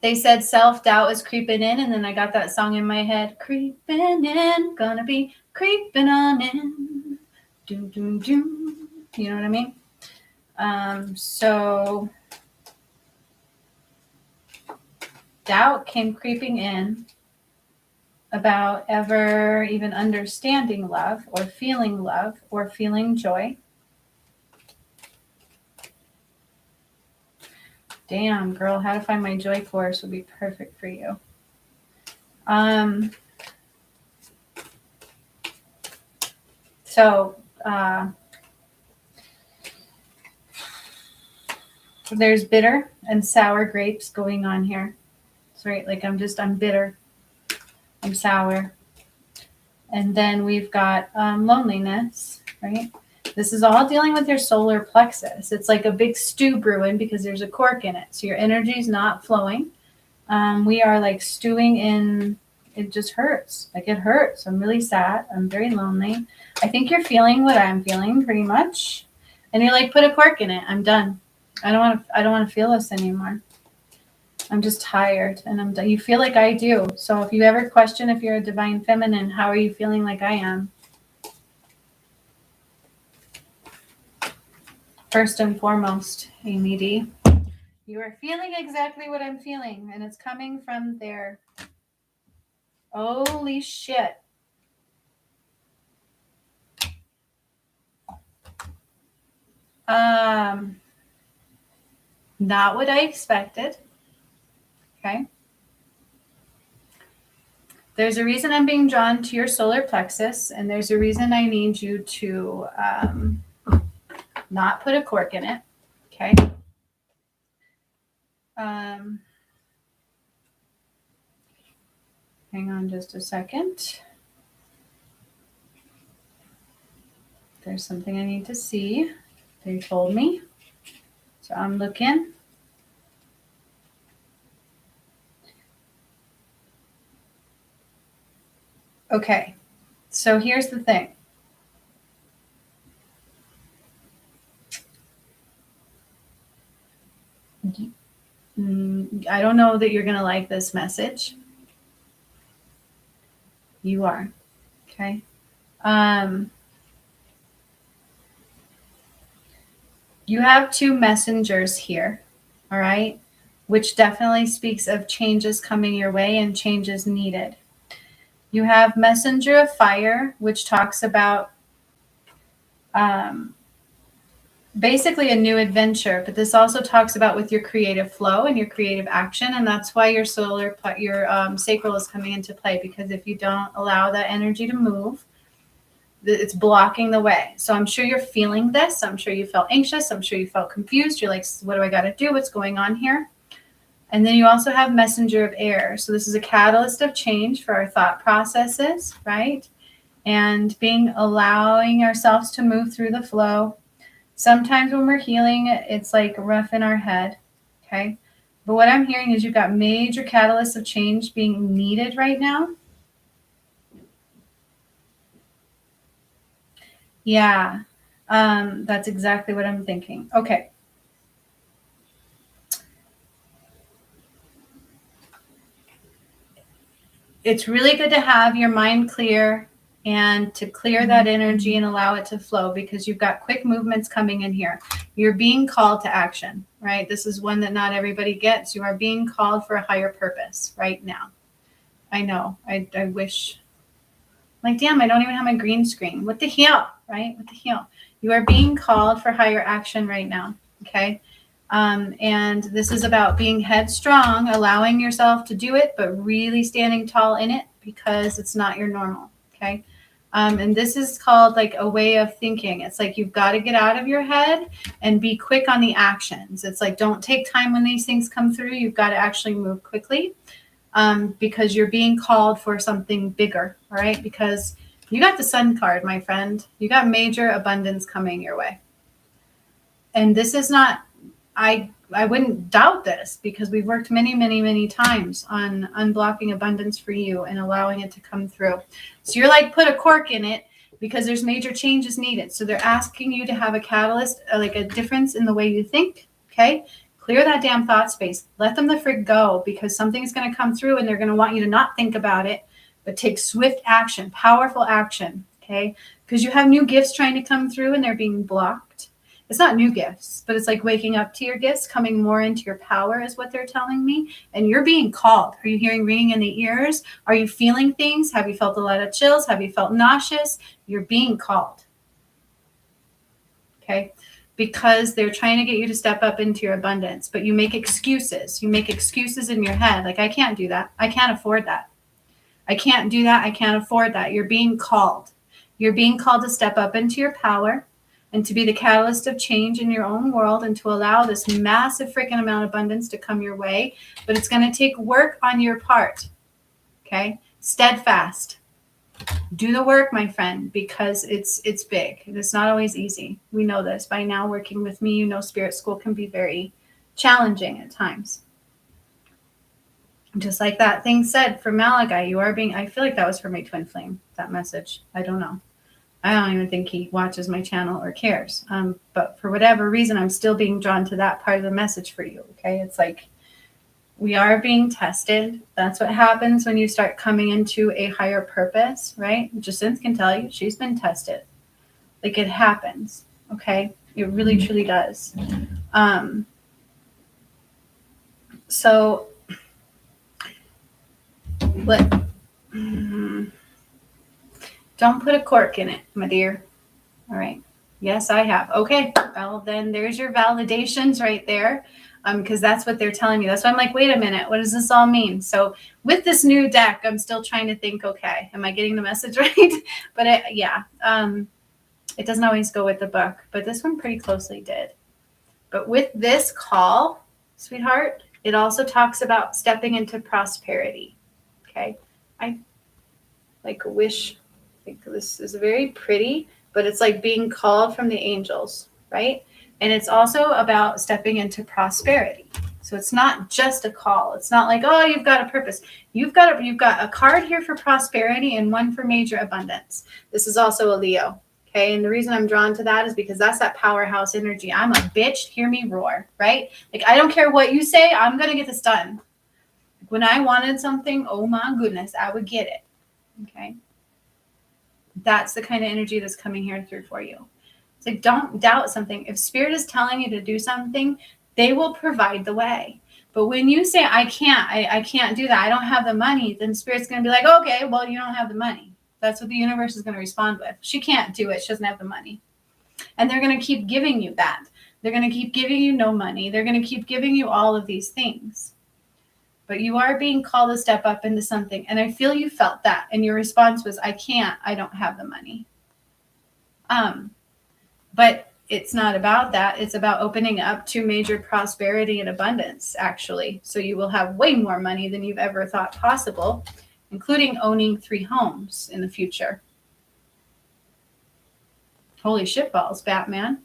They said self-doubt is creeping in, and then I got that song in my head. Creeping in, gonna be creeping on in. Doom, doom, doom. You know what I mean? So doubt came creeping in about ever even understanding love or feeling joy. Damn, girl, how to find my joy course would be perfect for you. There's bitter and sour grapes going on here. That's right. Like I'm bitter. I'm sour. And then we've got loneliness, right? This is all dealing with your solar plexus. It's like a big stew brewing because there's a cork in it. So your energy is not flowing. We are like stewing in, it just hurts. Like it hurts. I'm really sad. I'm very lonely. I think you're feeling what I'm feeling pretty much. And you're like, put a cork in it. I'm done. I don't want to feel this anymore. I'm just tired and I'm done. You feel like I do. So if you ever question if you're a divine feminine, how are you feeling like I am? First and foremost, Amy D, you are feeling exactly what I'm feeling, and it's coming from there. Holy shit. Not what I expected. Okay. There's a reason I'm being drawn to your solar plexus, and there's a reason I need you to not put a cork in it. Okay. Hang on just a second. There's something I need to see. They told me. So I'm looking. Okay. So here's the thing. I don't know that you're going to like this message. You are. Okay. You have two messengers here. All right. Which definitely speaks of changes coming your way and changes needed. You have messenger of fire, which talks about basically a new adventure, but this also talks about with your creative flow and your creative action, and that's why your sacral is coming into play, because if you don't allow that energy to move, it's blocking the way. So I'm sure you're feeling this. I'm sure you felt anxious. I'm sure you felt confused. You're like, what do I got to do? What's going on here? And then you also have messenger of air. So this is a catalyst of change for our thought processes, right? And allowing ourselves to move through the flow. Sometimes when we're healing, it's like rough in our head, okay? But what I'm hearing is you've got major catalysts of change being needed right now. Yeah. That's exactly what I'm thinking. Okay. It's really good to have your mind clear and to clear that energy and allow it to flow, because you've got quick movements coming in here. You're being called to action, right? This is one that not everybody gets. You are being called for a higher purpose right now. I know. I wish. Like, damn, I don't even have my green screen. What the hell, right? What the hell? You are being called for higher action right now, okay? And this is about being headstrong, allowing yourself to do it, but really standing tall in it, because it's not your normal, okay? And this is called like a way of thinking. It's like you've got to get out of your head and be quick on the actions. It's like, don't take time when these things come through. You've got to actually move quickly, because you're being called for something bigger, all right? Because you got the sun card, my friend. You got major abundance coming your way. And this is not, I wouldn't doubt this, because we've worked many, many, many times on unblocking abundance for you and allowing it to come through. So you're like, put a cork in it, because there's major changes needed. So they're asking you to have a catalyst, like a difference in the way you think, okay? Clear that damn thought space. Let them the frig go, because something's going to come through and they're going to want you to not think about it, but take swift action, powerful action, okay? Because you have new gifts trying to come through and they're being blocked. It's not new gifts, but it's like waking up to your gifts, coming more into your power is what they're telling me. And you're being called. Are you hearing ringing in the ears? Are you feeling things? Have you felt a lot of chills? Have you felt nauseous? You're being called. Okay? Because they're trying to get you to step up into your abundance, but you make excuses. You make excuses in your head. Like, I can't do that. I can't afford that. I can't do that. I can't afford that. You're being called. You're being called to step up into your power and to be the catalyst of change in your own world, and to allow this massive freaking amount of abundance to come your way. But it's going to take work on your part. Okay? Steadfast. Do the work, my friend, because it's big. It's not always easy. We know this. By now, working with me, you know Spirit School can be very challenging at times. Just like that thing said for Malachi, you are being, I feel like that was for my twin flame, that message. I don't know. I don't even think he watches my channel or cares. But for whatever reason, I'm still being drawn to that part of the message for you. Okay. It's like, we are being tested. That's what happens when you start coming into a higher purpose, right? Jacinth can tell you she's been tested. Like, it happens. Okay. It really, truly does. So don't put a cork in it, my dear. All right. Yes, I have. Okay. Well, then there's your validations right there. Because that's what they're telling me. That's why I'm like, wait a minute, what does this all mean? So with this new deck, I'm still trying to think, okay, am I getting the message right? But it doesn't always go with the book, but this one pretty closely did. But with this call, sweetheart, it also talks about stepping into prosperity. Okay. I wish, this is very pretty, but it's like being called from the angels, right? And it's also about stepping into prosperity. So it's not just a call. It's not like, oh, you've got a purpose. You've got a card here for prosperity and one for major abundance. This is also a Leo. Okay. And the reason I'm drawn to that is because that's that powerhouse energy. I'm a bitch. Hear me roar, right? Like, I don't care what you say. I'm going to get this done. When I wanted something, oh my goodness, I would get it. Okay. That's the kind of energy that's coming here through for you. It's like, don't doubt something. If Spirit is telling you to do something, they will provide the way. But when you say, I can't do that, I don't have the money, then Spirit's going to be like, okay, well, you don't have the money. That's what the universe is going to respond with. She can't do it. She doesn't have the money. And they're going to keep giving you that. They're going to keep giving you no money. They're going to keep giving you all of these things. But you are being called to step up into something. And I feel you felt that. And your response was, I can't. I don't have the money. But it's not about that. It's about opening up to major prosperity and abundance, actually. So you will have way more money than you've ever thought possible, including owning 3 homes in the future. Holy shitballs, Batman.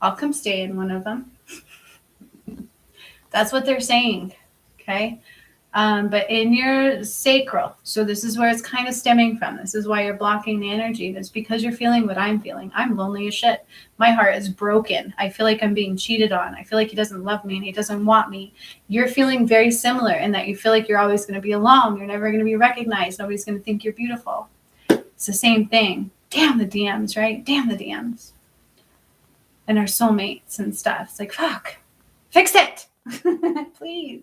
I'll come stay in one of them. That's what they're saying. Okay. but in your sacral. So this is where it's kind of stemming from. This is why you're blocking the energy. That's because you're feeling what I'm feeling. I'm lonely as shit. My heart is broken. I feel like I'm being cheated on. I feel like he doesn't love me and he doesn't want me. You're feeling very similar in that you feel like you're always going to be alone. You're never going to be recognized. Nobody's going to think you're beautiful. It's the same thing. Damn the DMs, right? Damn the DMs. And our soulmates and stuff. It's like, fuck, fix it. Please.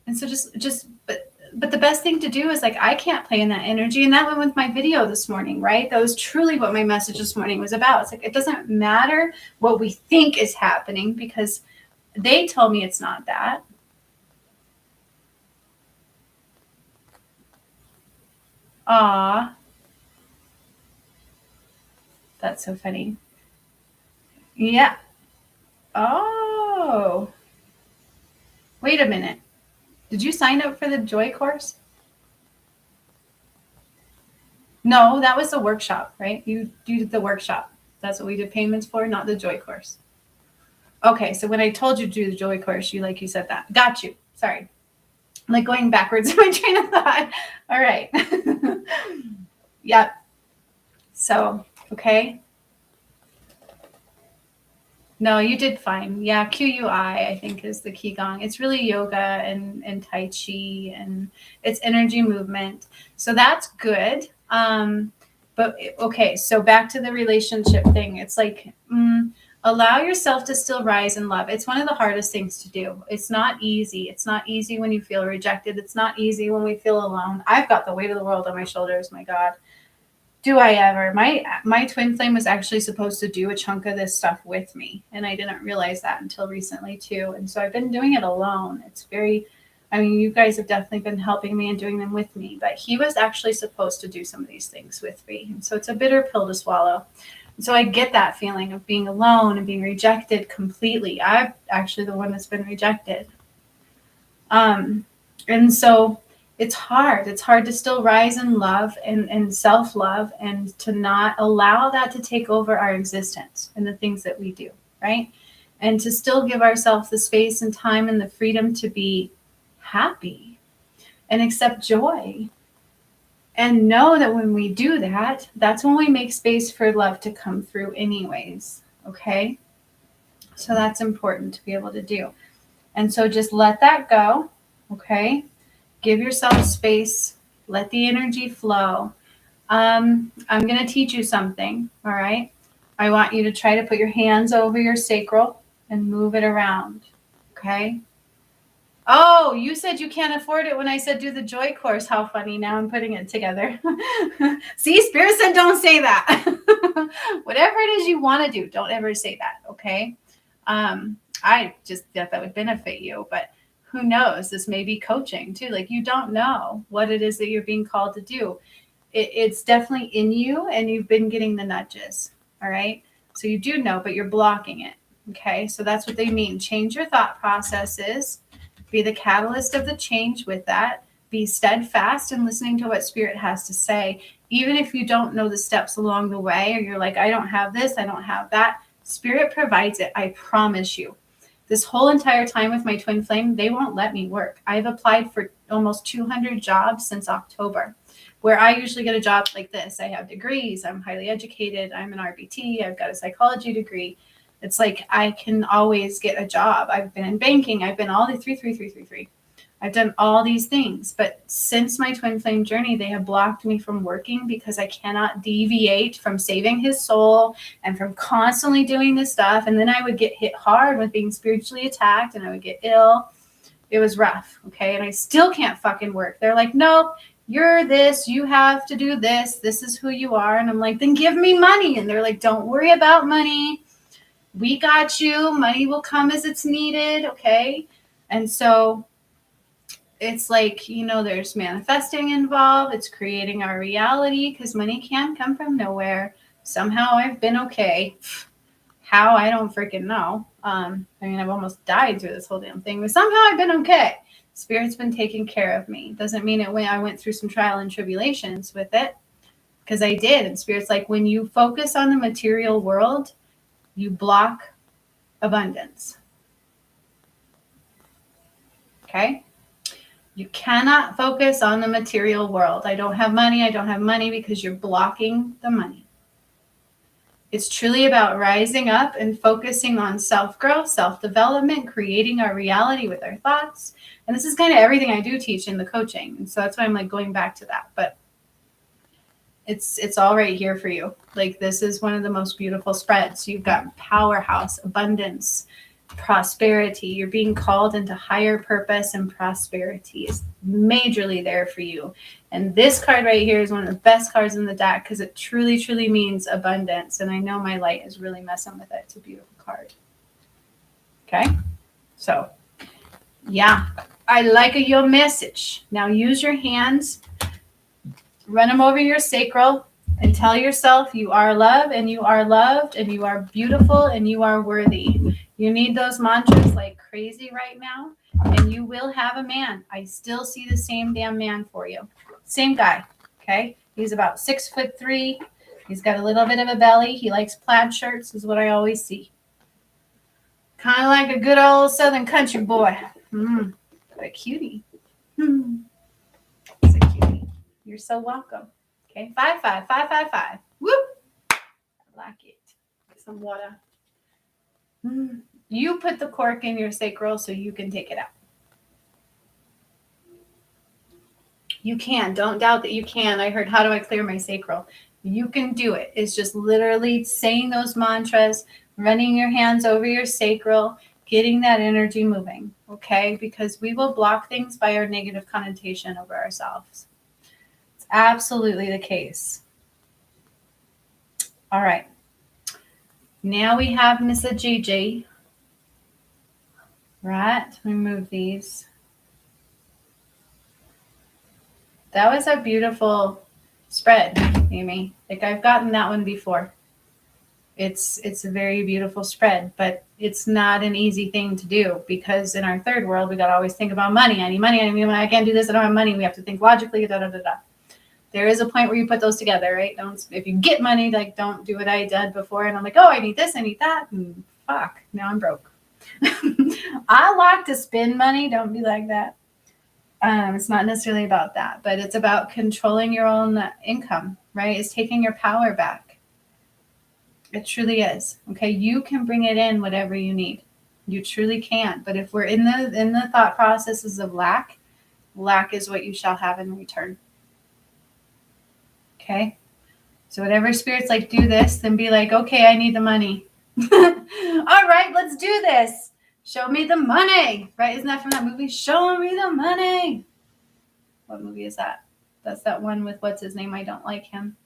And so but the best thing to do is like, I can't play in that energy. And that went with my video this morning, right? That was truly what my message this morning was about. It's like, it doesn't matter what we think is happening because they told me it's not that. Aw. That's so funny. Yeah. Oh. Wait a minute. Did you sign up for the Joy course? No, that was the workshop, right? You did the workshop. That's what we did payments for, not the Joy course. Okay, so when I told you to do the Joy course, you said that. Got you. Sorry. I'm like going backwards in my train of thought. All right. Yep. So, okay. No, you did fine. Yeah, QUI, I think, is the Qigong. It's really yoga and Tai Chi, and it's energy movement. So that's good. But okay, so back to the relationship thing. It's like, allow yourself to still rise in love. It's one of the hardest things to do. It's not easy. It's not easy when you feel rejected. It's not easy when we feel alone. I've got the weight of the world on my shoulders. My God. Do I ever? My twin flame was actually supposed to do a chunk of this stuff with me, and I didn't realize that until recently too. And so I've been doing it alone. It's very, I mean, you guys have definitely been helping me and doing them with me, but he was actually supposed to do some of these things with me. And so it's a bitter pill to swallow. And so I get that feeling of being alone and being rejected completely. I'm actually the one that's been rejected. And so it's hard. It's hard to still rise in love and self-love and to not allow that to take over our existence and the things that we do, right? And to still give ourselves the space and time and the freedom to be happy and accept joy. And know that when we do that, that's when we make space for love to come through anyways, okay? So that's important to be able to do. And so just let that go, okay? Give yourself space. Let the energy flow. I'm going to teach you something, all right? I want you to try to put your hands over your sacral and move it around, okay? Oh, you said you can't afford it when I said do the Joy course. How funny. Now I'm putting it together. See, Spirit said don't say that. Whatever it is you want to do, don't ever say that, okay? I just thought that would benefit you, but who knows? This may be coaching too. Like, you don't know what it is that you're being called to do. It's definitely in you, and you've been getting the nudges. All right. So you do know, but you're blocking it. Okay. So that's what they mean. Change your thought processes. Be the catalyst of the change with that. Be steadfast in listening to what Spirit has to say. Even if you don't know the steps along the way, or you're like, I don't have this, I don't have that. Spirit provides it. I promise you. This whole entire time with my twin flame, they won't let me work. I've applied for almost 200 jobs since October, where I usually get a job like this. I have degrees. I'm highly educated. I'm an RBT. I've got a psychology degree. It's like I can always get a job. I've been in banking. I've been all the 3. I've done all these things. But since my twin flame journey, they have blocked me from working because I cannot deviate from saving his soul and from constantly doing this stuff. And then I would get hit hard with being spiritually attacked and I would get ill. It was rough. Okay. And I still can't fucking work. They're like, nope, you're this. You have to do this. This is who you are. And I'm like, then give me money. And they're like, don't worry about money. We got you. Money will come as it's needed. Okay. And so it's like, there's manifesting involved. It's creating our reality because money can come from nowhere. Somehow I've been okay. How? I don't freaking know. I've almost died through this whole damn thing, but somehow I've been okay. Spirit's been taking care of me. Doesn't mean I went through some trial and tribulations with it, because I did. And Spirit's like, when you focus on the material world, you block abundance. Okay? You cannot focus on the material world. I don't have money because you're blocking the money. It's truly about rising up and focusing on self-growth, self-development, creating our reality with our thoughts. And this is kind of everything I do teach in the coaching. And so that's why I'm like going back to that. But it's all right here for you. Like, this is one of the most beautiful spreads. You've got powerhouse, abundance, prosperity. You're being called into higher purpose, and prosperity is majorly there for you. And this card right here is one of the best cards in the deck because it truly, truly means abundance. And I know my light is really messing with it. It's a beautiful card. Okay. So yeah, I like your message. Now use your hands, run them over your sacral, and tell yourself you are love, and you are loved, and you are beautiful, and you are worthy. You need those mantras like crazy right now, and you will have a man. I still see the same damn man for you. Same guy, okay? He's about 6'3". He's got a little bit of a belly. He likes plaid shirts, is what I always see. Kind of like a good old Southern country boy. What a cutie. It's a cutie. You're so welcome. Okay, 55555. Whoop. I like it. Some water. You put the cork in your sacral so you can take it out. You can. Don't doubt that you can. I heard, how do I clear my sacral? You can do it. It's just literally saying those mantras, running your hands over your sacral, getting that energy moving, okay? Because we will block things by our negative connotation over ourselves. It's absolutely the case. All right. Now we have Miss Gigi. Right. Remove these. That was a beautiful spread, Amy. Like, I've gotten that one before. It's a very beautiful spread, but it's not an easy thing to do because in our third world, we got to always think about money. I need money. I can't do this. I don't have money. We have to think logically. There is a point where you put those together, right? If you get money, like, don't do what I did before. And I'm like, oh, I need this, I need that. And fuck, now I'm broke. I like to spend money. Don't be like that. It's not necessarily about that, but it's about controlling your own income, right? It's taking your power back. It truly is. Okay, you can bring it in whatever you need. You truly can. But if we're in the thought processes of lack is what you shall have in return. Okay? So whatever spirit's like, do this, then be like, okay, I need the money. All right, let's do this. Show me the money. Right? Isn't that from that movie? Show me the money. What movie is that? That's that one with what's his name? I don't like him.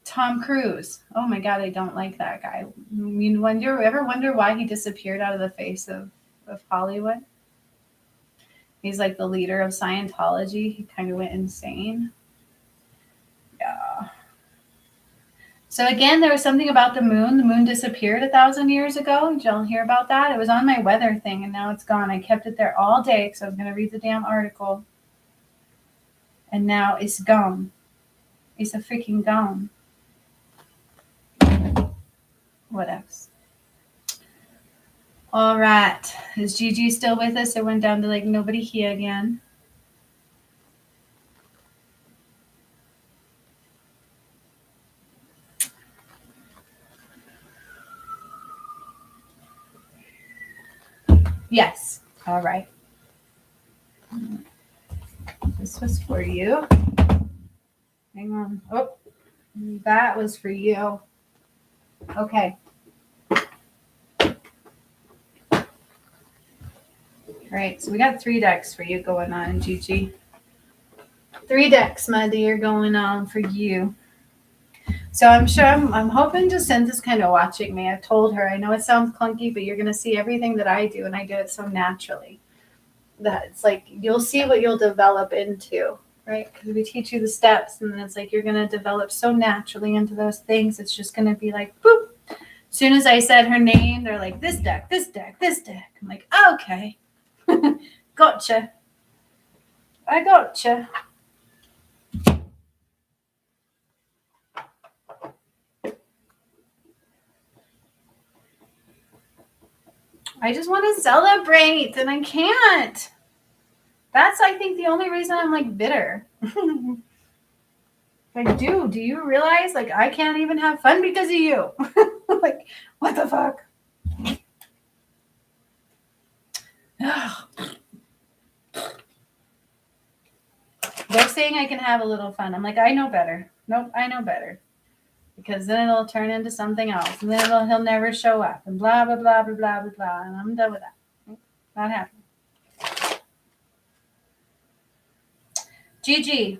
Tom Cruise. Oh my God, I don't like that guy. You ever wonder why he disappeared out of the face of Hollywood? He's like the leader of Scientology. He kind of went insane. Yeah. So again, there was something about the moon. The moon disappeared 1,000 years ago. Did y'all hear about that? It was on my weather thing, and now it's gone. I kept it there all day because I was going to read the damn article. And now it's gone. It's a freaking gone. What else? All right. Is Gigi still with us? It went down to like nobody here again. Yes. All right. This was for you. Hang on. Oh, that was for you. Okay. All right. So we got 3 decks for you going on, Gigi. 3 decks, my dear, going on for you. So I'm sure I'm hoping Jacinta's kind of watching me. I've told her, I know it sounds clunky, but you're going to see everything that I do, and I do it so naturally that it's like you'll see what you'll develop into, right? Because we teach you the steps, and then it's like you're going to develop so naturally into those things. It's just going to be like, boop. As soon as I said her name, they're like, this deck, this deck, this deck. I'm like, okay. Gotcha. I gotcha. I just want to celebrate and I can't. That's, I think, the only reason I'm like bitter. Like, dude, do you realize like I can't even have fun because of you? Like, what the fuck? They're saying I can have a little fun. I'm like, I know better. Nope, I know better. Because then it'll turn into something else. And then he'll never show up. And blah, blah, blah, blah, blah, blah, blah. And I'm done with that. Not happening. Gigi,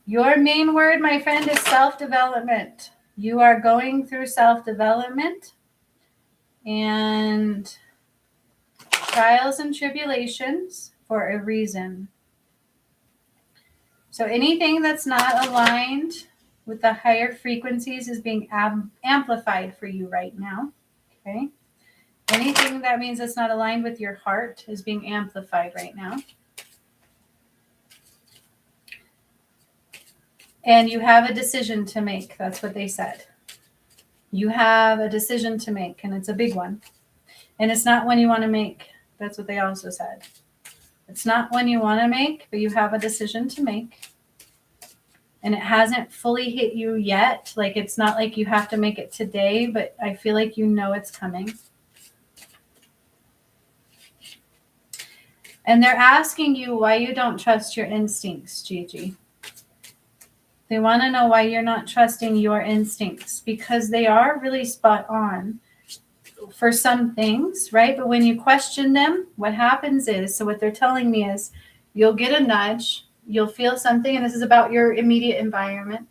your main word, my friend, is self-development. You are going through self-development and trials and tribulations for a reason. So anything that's not aligned with the higher frequencies is being amplified for you right now. Okay. Anything that means it's not aligned with your heart is being amplified right now. And you have a decision to make. That's what they said. You have a decision to make, and it's a big one. And it's not one you want to make. That's what they also said. It's not one you want to make, but you have a decision to make. And it hasn't fully hit you yet. Like, it's not like you have to make it today, but I feel like you know it's coming. And they're asking you why you don't trust your instincts, Gigi. They want to know why you're not trusting your instincts, because they are really spot on for some things, right? But when you question them, what happens is, so what they're telling me is, you'll get a nudge, you'll feel something, and this is about your immediate environment,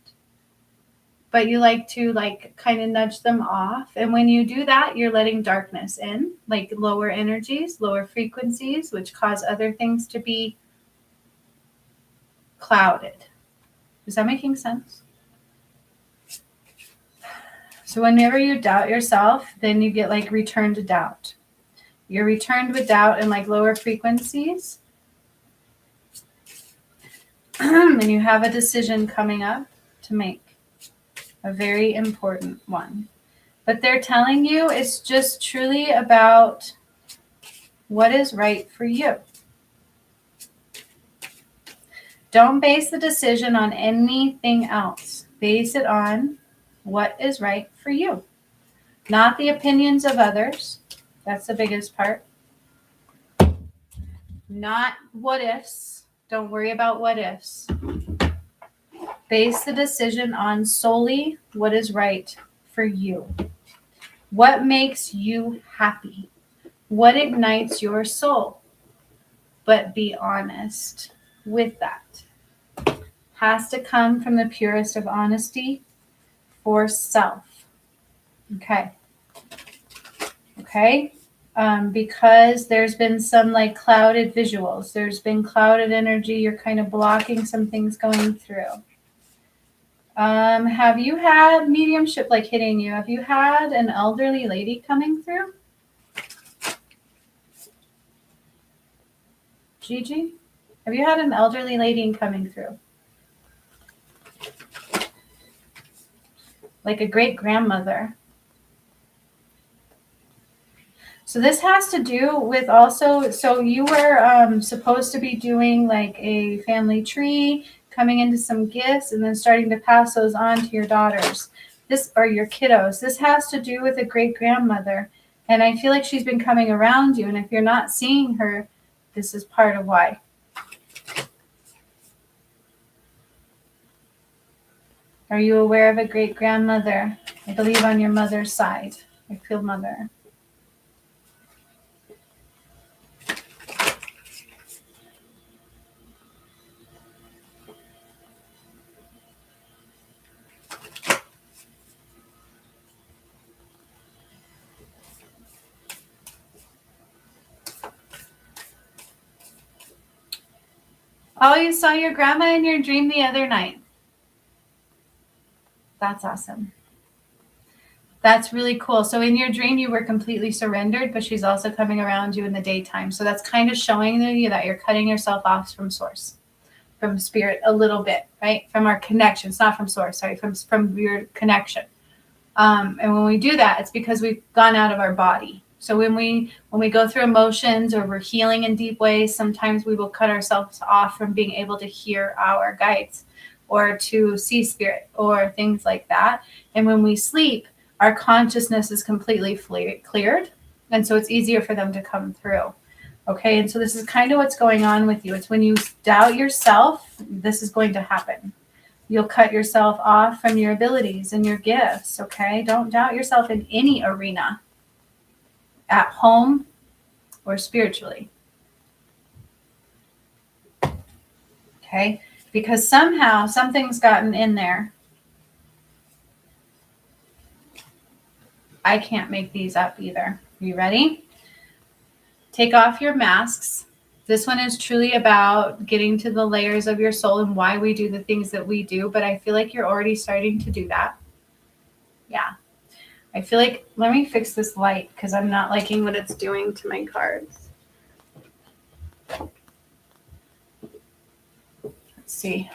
but you like to kind of nudge them off. And when you do that, you're letting darkness in, like lower energies, lower frequencies, which cause other things to be clouded. Is that making sense? So whenever you doubt yourself, then you get like returned to doubt. You're returned with doubt and like lower frequencies. And you have a decision coming up to make. A very important one. But they're telling you it's just truly about what is right for you. Don't base the decision on anything else. Base it on what is right for you. Not the opinions of others. That's the biggest part. Not what ifs. Don't worry about what ifs. Base the decision on solely what is right for you. What makes you happy? What ignites your soul? But be honest with that. Has to come from the purest of honesty for self. Okay. Because there's been some like clouded visuals. There's been clouded energy. You're kind of blocking some things going through. Have you had mediumship like hitting you? Have you had an elderly lady coming through? Gigi? Have you had an elderly lady coming through? Like a great grandmother. So this has to do with also, so you were supposed to be doing like a family tree, coming into some gifts, and then starting to pass those on to your daughters, or your kiddos. This has to do with a great grandmother. And I feel like she's been coming around you. And if you're not seeing her, this is part of why. Are you aware of a great grandmother? I believe on your mother's side. I feel mother. Oh, you saw your grandma in your dream the other night. That's awesome. That's really cool. So in your dream, you were completely surrendered, but she's also coming around you in the daytime. So that's kind of showing you that you're cutting yourself off from source, from spirit a little bit, right? From our connection. It's not from source, sorry, from your connection. And when we do that, it's because we've gone out of our body. So when we go through emotions or we're healing in deep ways, sometimes we will cut ourselves off from being able to hear our guides or to see spirit or things like that. And when we sleep, our consciousness is completely cleared. And so it's easier for them to come through. Okay. And so this is kind of what's going on with you. It's when you doubt yourself, this is going to happen. You'll cut yourself off from your abilities and your gifts. Okay. Don't doubt yourself in any arena, at home or spiritually. Okay. Because somehow something's gotten in there. I can't make these up either. You ready? Take off your masks. This one is truly about getting to the layers of your soul and why we do the things that we do. But I feel like you're already starting to do that. Yeah. I feel like, let me fix this light because I'm not liking what it's doing to my cards. Let's see.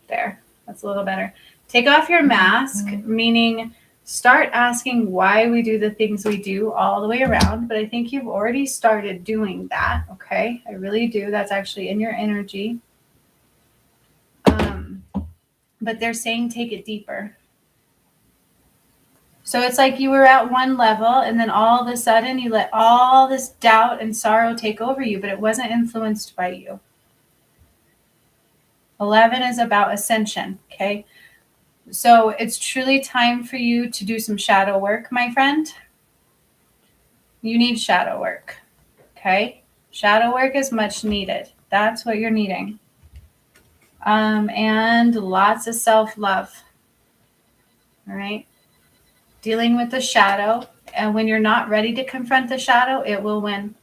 There. That's a little better. Take off your mask, meaning start asking why we do the things we do all the way around. But I think you've already started doing that. Okay. I really do. That's actually in your energy. But they're saying take it deeper. So it's like you were at one level and then all of a sudden you let all this doubt and sorrow take over you, but it wasn't influenced by you. 11 is about ascension. Okay. So it's truly time for you to do some shadow work, my friend. You need shadow work. Okay. Shadow work is much needed. That's what you're needing. And lots of self-love. All right. Dealing with the shadow. And when you're not ready to confront the shadow, it will win.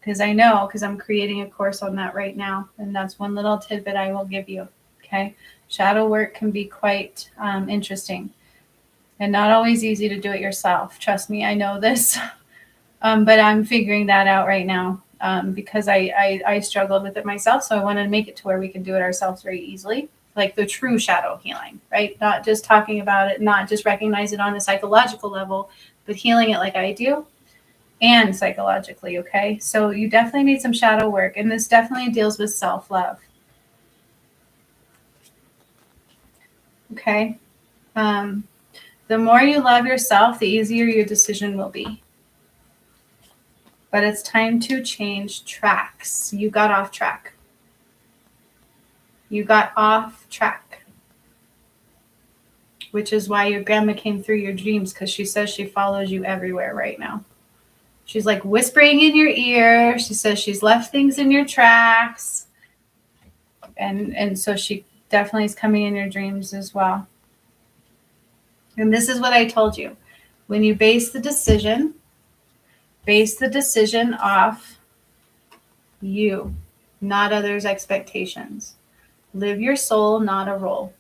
Because I know, because I'm creating a course on that right now. And that's one little tidbit I will give you. Okay. Shadow work can be quite interesting and not always easy to do it yourself. Trust me, I know this. But I'm figuring that out right now because I struggled with it myself. So I wanted to make it to where we can do it ourselves very easily. Like the true shadow healing, right? Not just talking about it, not just recognize it on a psychological level, but healing it like I do and psychologically, okay? So you definitely need some shadow work, and this definitely deals with self-love. Okay? The more you love yourself, the easier your decision will be. But it's time to change tracks. You got off track. You got off track. Which is why your grandma came through your dreams, because she says she follows you everywhere right now. She's like whispering in your ear. She says she's left things in your tracks. And so she definitely is coming in your dreams as well. And this is what I told you. When you base the decision off you, not others' expectations. Live your soul, not a role.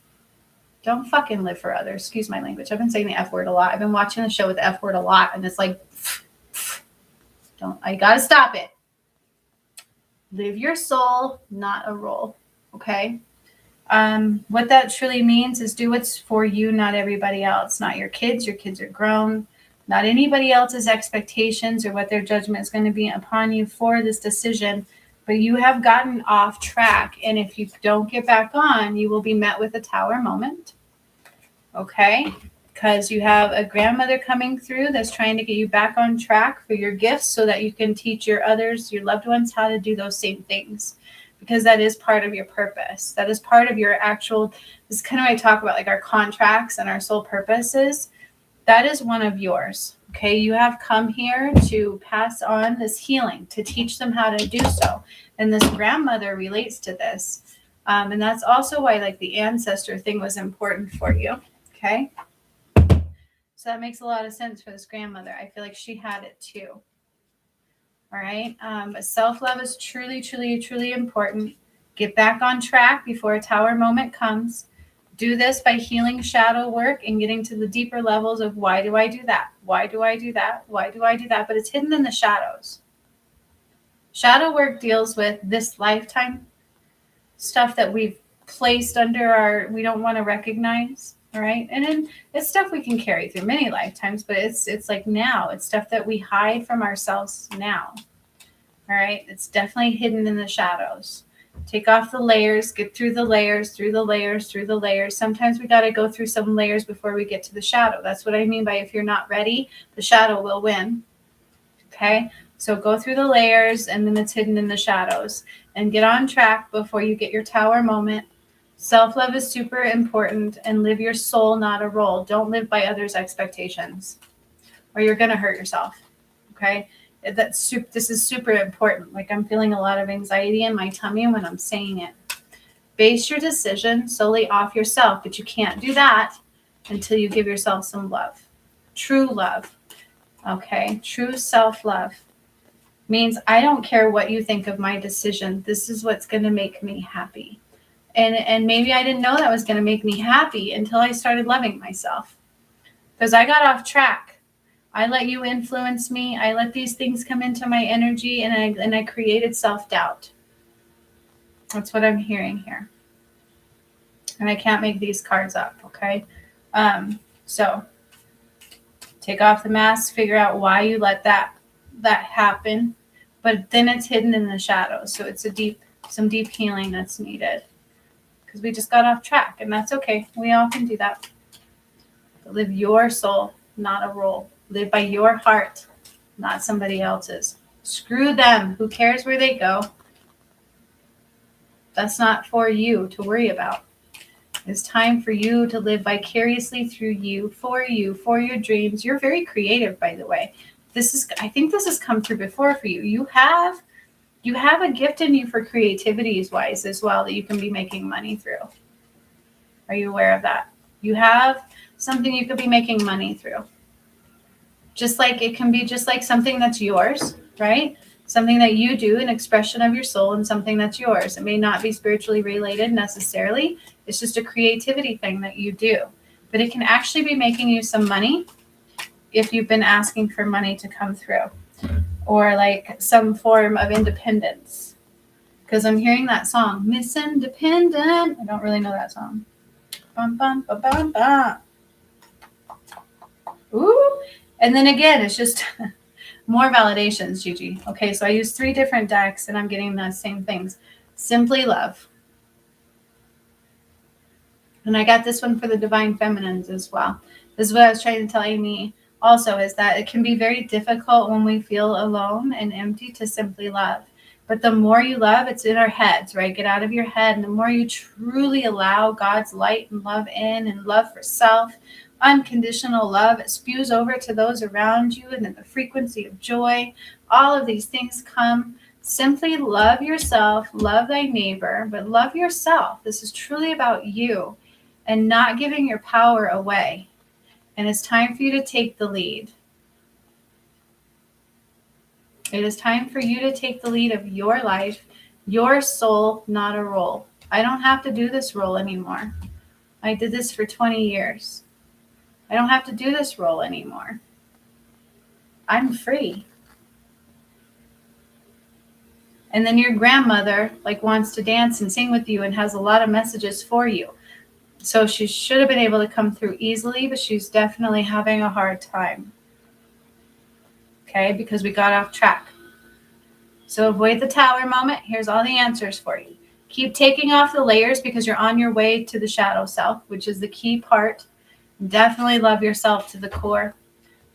Don't fucking live for others. Excuse my language. I've been saying the F word a lot. I've been watching the show with the F word a lot, and it's like, I gotta stop it. Live your soul, not a role. Okay? What that truly means is do what's for you, not everybody else. Not your kids. Your kids are grown. Not anybody else's expectations or what their judgment is going to be upon you for this decision. But you have gotten off track. And if you don't get back on, you will be met with a tower moment. Okay? Because you have a grandmother coming through that's trying to get you back on track for your gifts so that you can teach your others, your loved ones, how to do those same things. Because that is part of your purpose. That is part of your actual, this is kind of what I talk about, like our contracts and our soul purposes. That is one of yours. Okay, you have come here to pass on this healing, to teach them how to do so. And this grandmother relates to this. And that's also why like the ancestor thing was important for you. Okay. So that makes a lot of sense for this grandmother. I feel like she had it too. All right. But self-love is truly, truly, truly important. Get back on track before a tower moment comes. Do this by healing shadow work and getting to the deeper levels of why do I do that? Why do I do that? Why do I do that? But it's hidden in the shadows. Shadow work deals with this lifetime stuff that we've placed under we don't want to recognize. All right. And then it's stuff we can carry through many lifetimes, but it's like now, it's stuff that we hide from ourselves now. All right. It's definitely hidden in the shadows. Take off the layers, get through the layers, through the layers, through the layers. Sometimes we got to go through some layers before we get to the shadow. That's what I mean by if you're not ready, the shadow will win. Okay. So go through the layers and then it's hidden in the shadows and get on track before you get your tower moment. Self-love is super important and live your soul, not a role. Don't live by others' expectations or you're going to hurt yourself. Okay. This is super important. Like I'm feeling a lot of anxiety in my tummy when I'm saying it. Base your decision solely off yourself, but you can't do that until you give yourself some love. True love. Okay. True self-love means I don't care what you think of my decision. This is what's going to make me happy. And maybe I didn't know that was going to make me happy until I started loving myself. Because I got off track. I let you influence me. I let these things come into my energy and I created self-doubt. That's what I'm hearing here. And I can't make these cards up, okay? So take off the mask, figure out why you let that happen. But then it's hidden in the shadows. So it's some deep healing that's needed. Because we just got off track, and that's okay. We all can do that. But live your soul, not a role. Live by your heart, not somebody else's. Screw them. Who cares where they go? That's not for you to worry about. It's time for you to live vicariously through you, for your dreams. You're very creative, by the way. I think this has come through before for you. You have a gift in you for creativity wise as well that you can be making money through. Are you aware of that? You have something you could be making money through. Just like it can be just like something that's yours, right? Something that you do, an expression of your soul and something that's yours. It may not be spiritually related necessarily. It's just a creativity thing that you do. But it can actually be making you some money if you've been asking for money to come through. Or like some form of independence. Because I'm hearing that song, Miss Independent. I don't really know that song. Bum, bum, ba, bum, bum. Ooh. And then again, it's just more validations, Gigi. Okay, so I use 3 different decks and I'm getting the same things. Simply love. And I got this one for the Divine Feminines as well. This is what I was trying to tell Amy also, is that it can be very difficult when we feel alone and empty to simply love. But the more you love, it's in our heads, right? Get out of your head. And the more you truly allow God's light and love in and love for self, unconditional love, it spews over to those around you. And then the frequency of joy, all of these things come. Simply love yourself, love thy neighbor, but love yourself. This is truly about you and not giving your power away. And it's time for you to take the lead. It is time for you to take the lead of your life, your soul, not a role. I don't have to do this role anymore. I did this for 20 years. I don't have to do this role anymore. I'm free. And then your grandmother wants to dance and sing with you and has a lot of messages for you. So she should have been able to come through easily, but she's definitely having a hard time. Okay, because we got off track. So avoid the tower moment. Here's all the answers for you. Keep taking off the layers because you're on your way to the shadow self, which is the key part. Definitely love yourself to the core.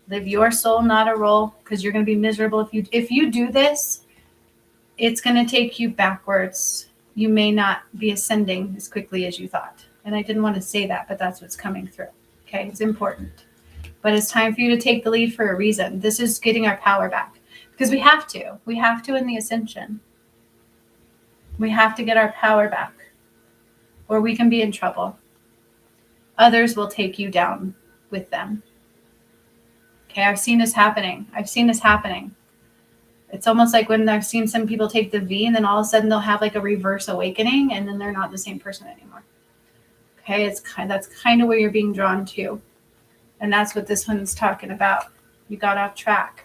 Live your soul, not a role, because you're going to be miserable. If you do this, it's going to take you backwards. You may not be ascending as quickly as you thought. And I didn't want to say that, but that's what's coming through. Okay, it's important. But it's time for you to take the lead for a reason. This is getting our power back. Because we have to. We have to in the ascension. We have to get our power back. Or we can be in trouble. Others will take you down with them. Okay, I've seen this happening. It's almost like when I've seen some people take the V and then all of a sudden they'll have a reverse awakening and then they're not the same person anymore. Okay, that's kind of where you're being drawn to. And that's what this one's talking about. You got off track.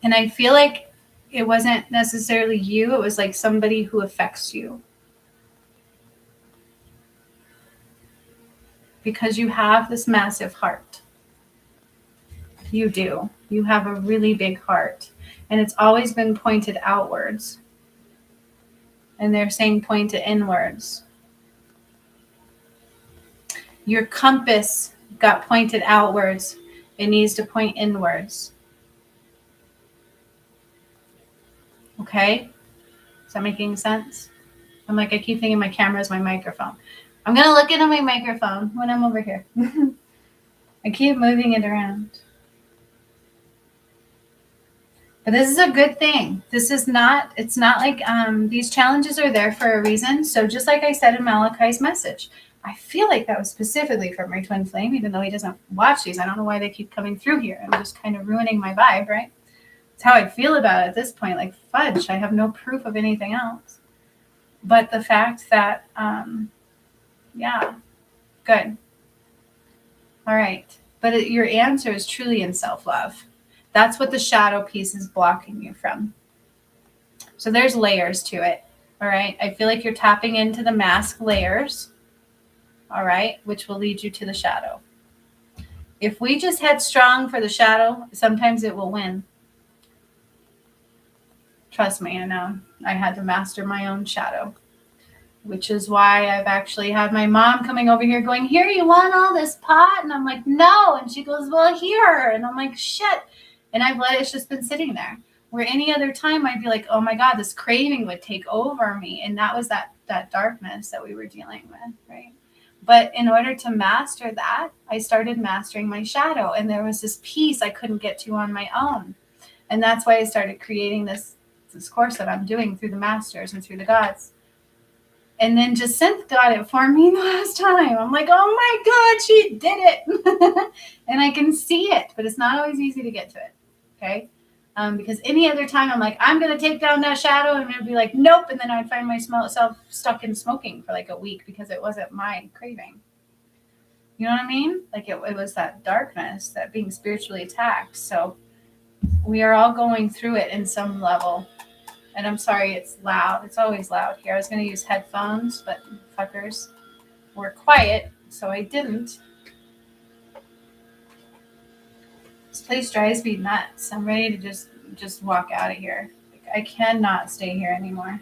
And I feel like it wasn't necessarily you. It was like somebody who affects you. because you have this massive heart. You do. You have a really big heart. And it's always been pointed outwards. And they're saying point it inwards. Your compass got pointed outwards. It needs to point inwards. Okay? Is that making sense? I keep thinking my camera is my microphone. I'm going to look into my microphone when I'm over here. I keep moving it around. But this is a good thing. It's not like these challenges are there for a reason. So just like I said in Malachi's message, I feel like that was specifically for my twin flame, even though he doesn't watch these. I don't know why they keep coming through here. I'm just kind of ruining my vibe, right? It's how I feel about it at this point. Like, fudge, I have no proof of anything else. But the fact that, yeah, good. All right. But your answer is truly in self-love. That's what the shadow piece is blocking you from. So there's layers to it. All right. I feel like you're tapping into the mask layers. All right. Which will lead you to the shadow. If we just head strong for the shadow, sometimes it will win. Trust me, I know. I had to master my own shadow, which is why I've actually had my mom coming over here going, here, you want all this pot? And I'm like, no. And she goes, well, here. And I'm like, shit. And I've let it's just been sitting there. Where any other time I'd be like, oh my God, this craving would take over me. And that was that darkness that we were dealing with, right? But in order to master that, I started mastering my shadow. And there was this piece I couldn't get to on my own. And that's why I started creating this course that I'm doing through the masters and through the gods. And then Jacinth got it for me the last time. I'm like, oh my God, she did it. And I can see it, but it's not always easy to get to it. Okay. Because any other time I'm like, I'm going to take down that shadow, and it would be like, nope. And then I'd find myself stuck in smoking for like a week because it wasn't my craving. You know what I mean? Like it was that darkness, that being spiritually attacked. So we are all going through it in some level. And I'm sorry, it's loud. It's always loud here. I was going to use headphones, but fuckers were quiet, so I didn't. This place drives me nuts. I'm ready to just walk out of here. I cannot stay here anymore.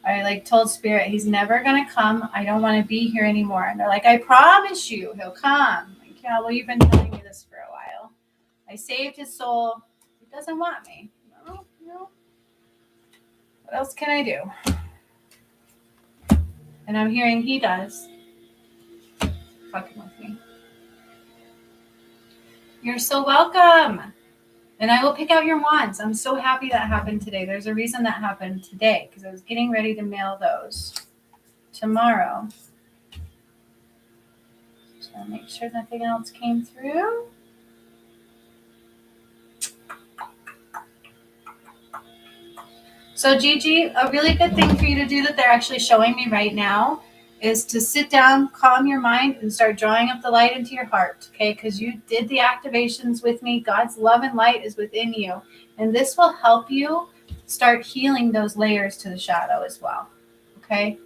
I told Spirit he's never going to come. I don't want to be here anymore. And they're like, I promise you he'll come. I'm like, yeah, well, you've been telling me this for a while. I saved his soul. He doesn't want me. No. What else can I do? And I'm hearing he does. Fucking with me. You're so welcome. And I will pick out your wands. I'm so happy that happened today. There's a reason that happened today, because I was getting ready to mail those tomorrow. So make sure nothing else came through. So Gigi, a really good thing for you to do that they're actually showing me right now is to sit down, calm your mind, and start drawing up the light into your heart, okay? Because you did the activations with me. God's love and light is within you. And this will help you start healing those layers to the shadow as well, okay?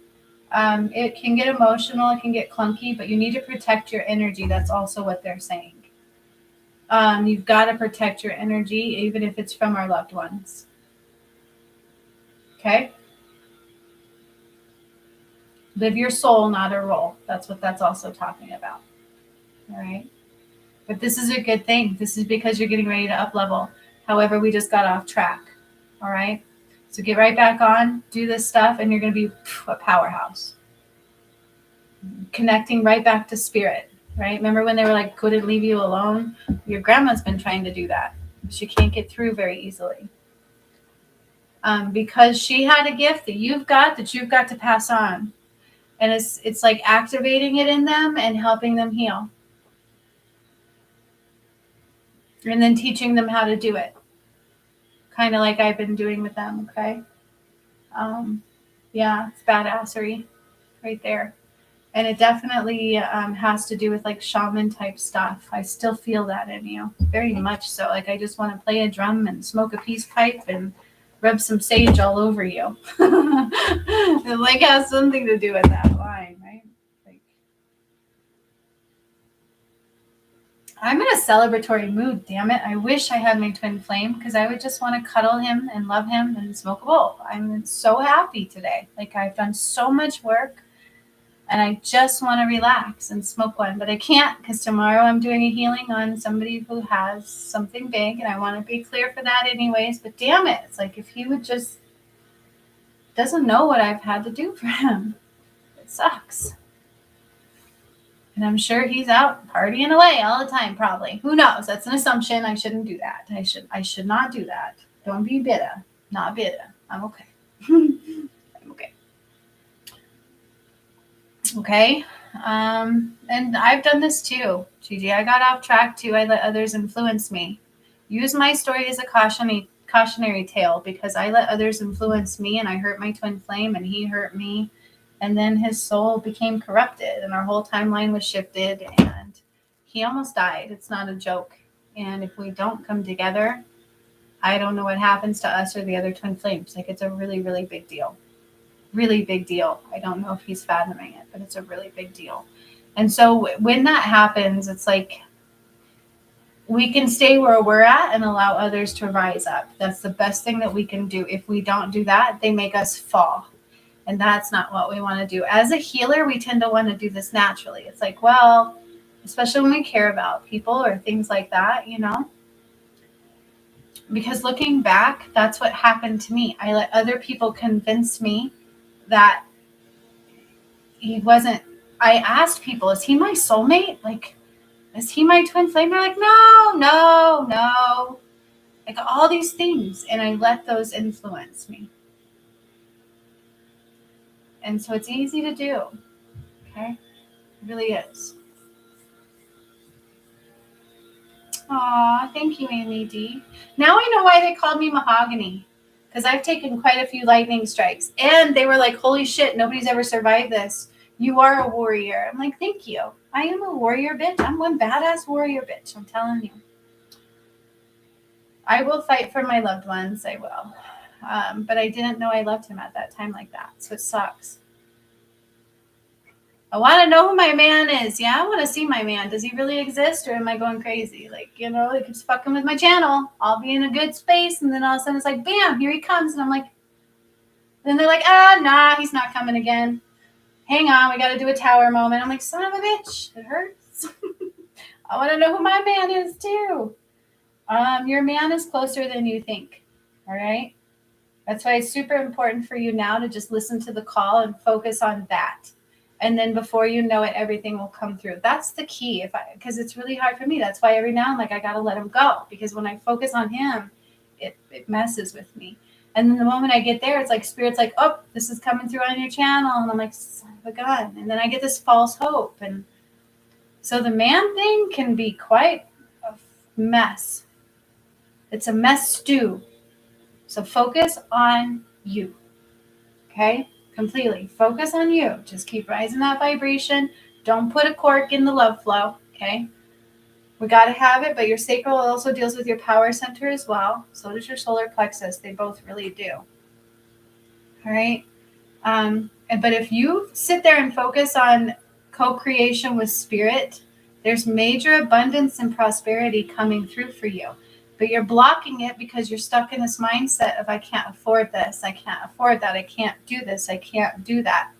It can get emotional, it can get clunky, but you need to protect your energy. That's also what they're saying. You've got to protect your energy, even if it's from our loved ones. Okay? Live your soul, not a role. That's what that's also talking about. All right? But this is a good thing. This is because you're getting ready to up level. However, we just got off track. All right? So get right back on, do this stuff, and you're going to be a powerhouse. Connecting right back to spirit, right? Remember when they were like, couldn't leave you alone? Your grandma's been trying to do that. She can't get through very easily. Because she had a gift that you've got to pass on. And it's like activating it in them and helping them heal. And then teaching them how to do it. Kind of like I've been doing with them, okay? Yeah, it's badassery right there. And it definitely has to do with like shaman type stuff. I still feel that in you. Very much so. Like I just want to play a drum and smoke a peace pipe and rub some sage all over you. It like has something to do with that line, right? Like, I'm in a celebratory mood, damn it. I wish I had my twin flame because I would just want to cuddle him and love him and smoke a bowl. I'm so happy today. Like, I've done so much work and I just want to relax and smoke one, but I can't because tomorrow I'm doing a healing on somebody who has something big and I want to be clear for that anyways. But damn it, it's like if he would just doesn't know what I've had to do for him. It sucks. And I'm sure he's out partying away all the time, probably. Who knows? That's an assumption. I shouldn't do that. I should not do that. Don't be bitter. Not bitter. I'm okay. I'm okay. Okay. And I've done this too, Gigi. I got off track too. I let others influence me. Use my story as a cautionary tale because I let others influence me and I hurt my twin flame and he hurt me. And then his soul became corrupted and our whole timeline was shifted and he almost died. It's not a joke. And if we don't come together, I don't know what happens to us or the other twin flames. Like, it's a really, really big deal. Really big deal. I don't know if he's fathoming it, but it's a really big deal. And so when that happens, it's like we can stay where we're at and allow others to rise up. That's the best thing that we can do. If we don't do that, they make us fall. And that's not what we want to do. As a healer, we tend to want to do this naturally. It's like, well, especially when we care about people or things like that, you know? Because looking back, that's what happened to me. I let other people convince me that he wasn't. I asked people, is he my soulmate? Like, is he my twin flame? They're like, no. Like, all these things. And I let those influence me. And so it's easy to do. Okay? It really is. Aw, thank you, Amy D. Now I know why they called me Mahogany. Because I've taken quite a few lightning strikes. And they were like, holy shit, nobody's ever survived this. You are a warrior. I'm like, thank you. I am a warrior, bitch. I'm one badass warrior, bitch. I'm telling you. I will fight for my loved ones. I will. But I didn't know I loved him at that time like that. So it sucks. I want to know who my man is. Yeah, I want to see my man. Does he really exist or am I going crazy? Like, you know, he keeps fucking with my channel. I'll be in a good space and then all of a sudden it's like, bam, here he comes. And I'm like, then they're like, nah, he's not coming again. Hang on, we got to do a tower moment. I'm like, son of a bitch, it hurts. I want to know who my man is too. Your man is closer than you think. All right. That's why it's super important for you now to just listen to the call and focus on that. And then before you know it, everything will come through. That's the key. Because it's really hard for me. That's why every now and like I got to let him go. Because when I focus on him, it messes with me. And then the moment I get there, it's like Spirit's like, oh, this is coming through on your channel. And I'm like, son of a gun. And then I get this false hope. And so the man thing can be quite a mess. It's a mess stew. So focus on you. Okay? Completely. Focus on you. Just keep rising that vibration. Don't put a cork in the love flow. Okay? We got to have it, but your sacral also deals with your power center as well. So does your solar plexus. They both really do. All right? But if you sit there and focus on co-creation with spirit, there's major abundance and prosperity coming through for you. But you're blocking it because you're stuck in this mindset of I can't afford this, I can't afford that, I can't do this, I can't do that.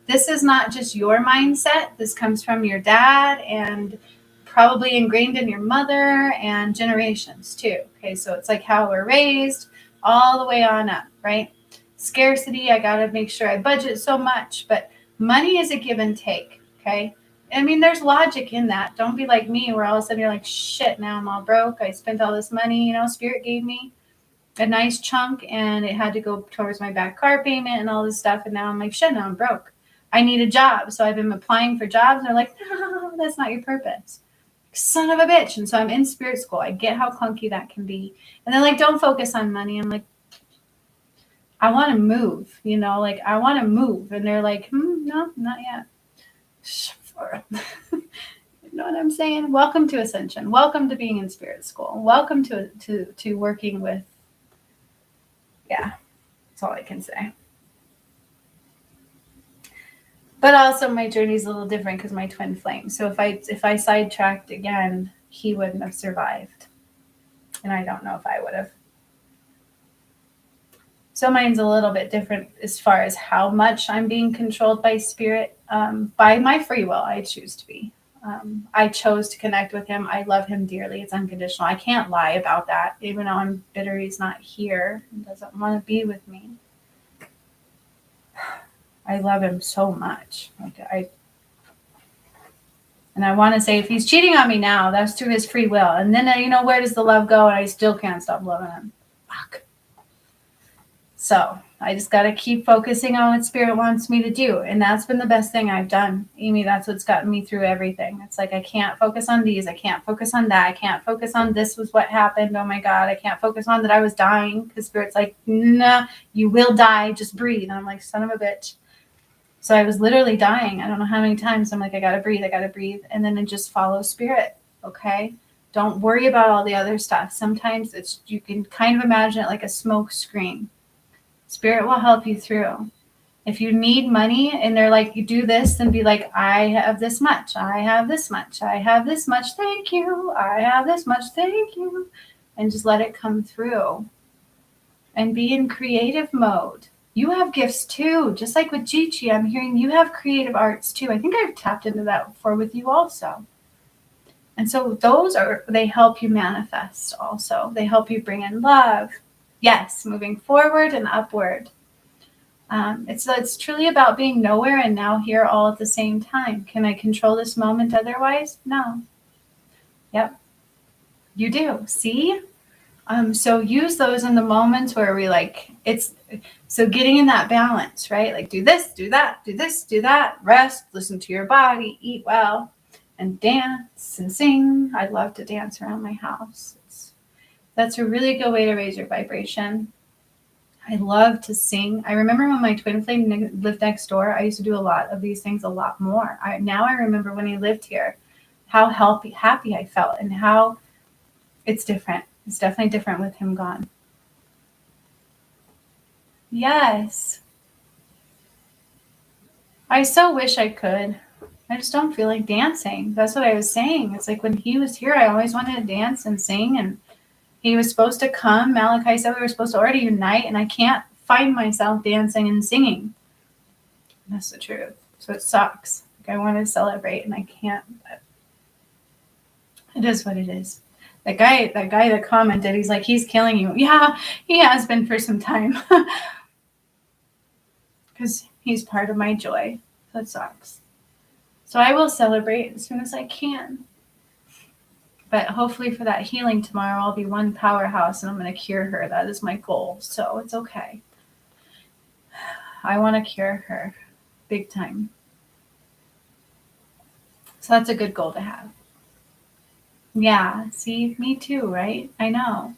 This is not just your mindset. This comes from your dad and probably ingrained in your mother and generations too. Okay, so it's like how we're raised all the way on up, right? Scarcity, I got to make sure I budget so much, but money is a give and take, okay? I mean, there's logic in that. Don't be like me where all of a sudden you're like, shit, now I'm all broke. I spent all this money, you know, Spirit gave me a nice chunk and it had to go towards my back car payment and all this stuff. And now I'm like, shit, now I'm broke. I need a job. So I've been applying for jobs and they're like, no, that's not your purpose. Son of a bitch. And so I'm in spirit school. I get how clunky that can be. And they're like, don't focus on money. I'm like, I want to move, you know, like I want to move. And they're like, no, not yet. You know what I'm saying? Welcome to Ascension. Welcome to being in spirit school. Welcome to working with, yeah, that's all I can say. But also my journey is a little different because my twin flame. So if I sidetracked again, he wouldn't have survived. And I don't know if I would have. So mine's a little bit different as far as how much I'm being controlled by spirit. By my free will, I choose to be. I chose to connect with him. I love him dearly. It's unconditional. I can't lie about that, even though I'm bitter he's not here and doesn't want to be with me. I love him so much. And I want to say, if he's cheating on me now, that's through his free will. And then, where does the love go? And I still can't stop loving him. Fuck. So I just got to keep focusing on what spirit wants me to do. And that's been the best thing I've done. Amy, that's what's gotten me through everything. It's like, I can't focus on these. I can't focus on that. I can't focus on this was what happened. Oh my God. I can't focus on that I was dying, because spirit's like, nah, you will die. Just breathe. And I'm like, son of a bitch. So I was literally dying. I don't know how many times I'm like, I got to breathe. I got to breathe. And then it just follow spirit. Okay. Don't worry about all the other stuff. Sometimes you can kind of imagine it like a smoke screen. Spirit will help you through. If you need money and they're like, you do this, then be like, I have this much. I have this much. I have this much. Thank you. I have this much. Thank you. And just let it come through. And be in creative mode. You have gifts too. Just like with Gigi, I'm hearing you have creative arts too. I think I've tapped into that before with you also. And so they help you manifest also. They help you bring in love. Yes, moving forward and upward. It's truly about being nowhere and now here all at the same time. Can I control this moment otherwise? No. Yep. You do. See? So use those in the moments where we getting in that balance, right? Like do this, do that, do this, do that, rest, listen to your body, eat well, and dance and sing. I love to dance around my house. That's a really good way to raise your vibration. I love to sing. I remember when my twin flame lived next door, I used to do a lot of these things a lot more. Now I remember when he lived here, how happy I felt, and how it's different. It's definitely different with him gone. Yes. I so wish I could. I just don't feel like dancing. That's what I was saying. It's like when he was here, I always wanted to dance and sing, and he was supposed to come. Malachi said we were supposed to already unite, and I can't find myself dancing and singing. That's the truth. So it sucks. Like I want to celebrate, and I can't. But it is what it is. That guy that commented, he's like, he's killing you. Yeah, he has been for some time. Because he's part of my joy. That sucks. So I will celebrate as soon as I can. But hopefully for that healing tomorrow, I'll be one powerhouse and I'm going to cure her. That is my goal. So it's okay. I want to cure her big time. So that's a good goal to have. Yeah. See, me too, right? I know.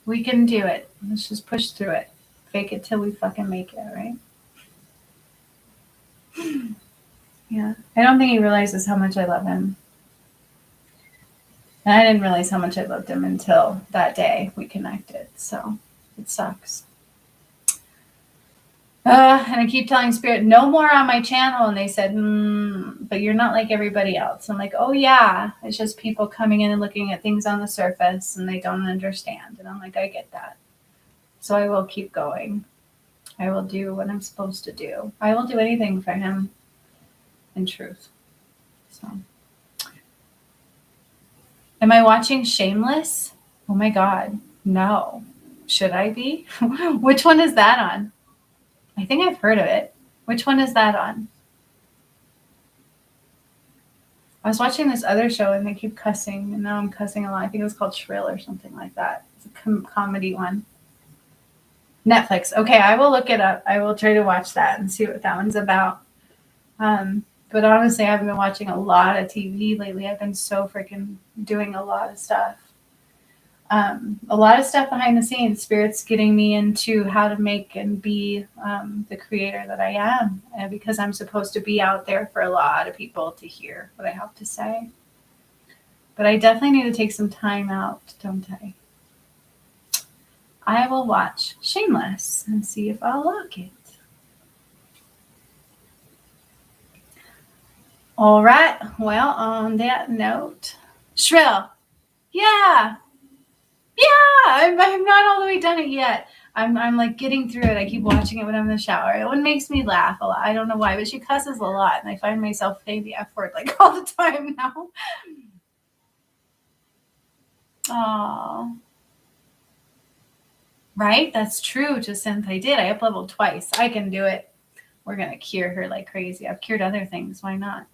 We can do it. Let's just push through it. Fake it till we fucking make it, right? Yeah. I don't think he realizes how much I love him. And I didn't realize how much I loved him until that day we connected. So it sucks. And I keep telling Spirit, no more on my channel. And they said, but you're not like everybody else. I'm like, oh yeah, it's just people coming in and looking at things on the surface and they don't understand. And I'm like, I get that. So I will keep going. I will do what I'm supposed to do. I will do anything for him in truth. So, am I watching Shameless? Oh my God, no. Should I be? Which one is that on? I think I've heard of it. Which one is that on? I was watching this other show and they keep cussing, and now I'm cussing a lot. I think it was called Shrill or something like that. It's a comedy one. Netflix. Okay, I will look it up. I will try to watch that and see what that one's about. But honestly, I haven't been watching a lot of TV lately. I've been so freaking doing a lot of stuff. A lot of stuff behind the scenes. Spirit's getting me into how to make and be the creator that I am, because I'm supposed to be out there for a lot of people to hear what I have to say. But I definitely need to take some time out, don't I? I will watch Shameless and see if I'll like it. All right. Well, on that note, Shrill. Yeah. Yeah. I'm not all the way done it yet. I'm like getting through it. I keep watching it when I'm in the shower. It one makes me laugh a lot. I don't know why, but she cusses a lot, and I find myself saying the F word like all the time now. Oh, right? That's true. Jacinth, I did. I up leveled twice. I can do it. We're gonna cure her like crazy. I've cured other things. Why not?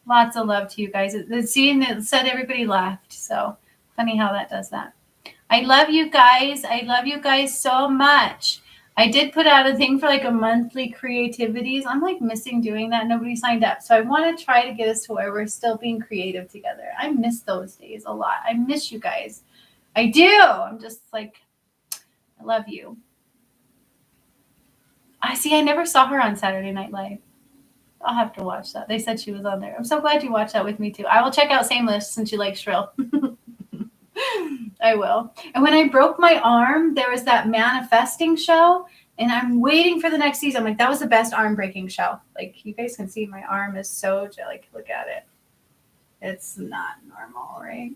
Lots of love to you guys. Seeing it said everybody left. So funny how that does that. I love you guys. I love you guys so much. I did put out a thing for like a monthly creativities. I'm like missing doing that. Nobody signed up. So I want to try to get us to where we're still being creative together. I miss those days a lot. I miss you guys. I do. I'm just like, I love you. I see. I never saw her on Saturday Night Live. I'll have to watch that. They said she was on there. I'm so glad you watched that with me too. I will check out Shameless since you like Shrill. I will. And when I broke my arm, there was that manifesting show, and I'm waiting for the next season. I'm like, that was the best arm breaking show. Like, you guys can see my arm is so, like, look at it. It's not normal, right?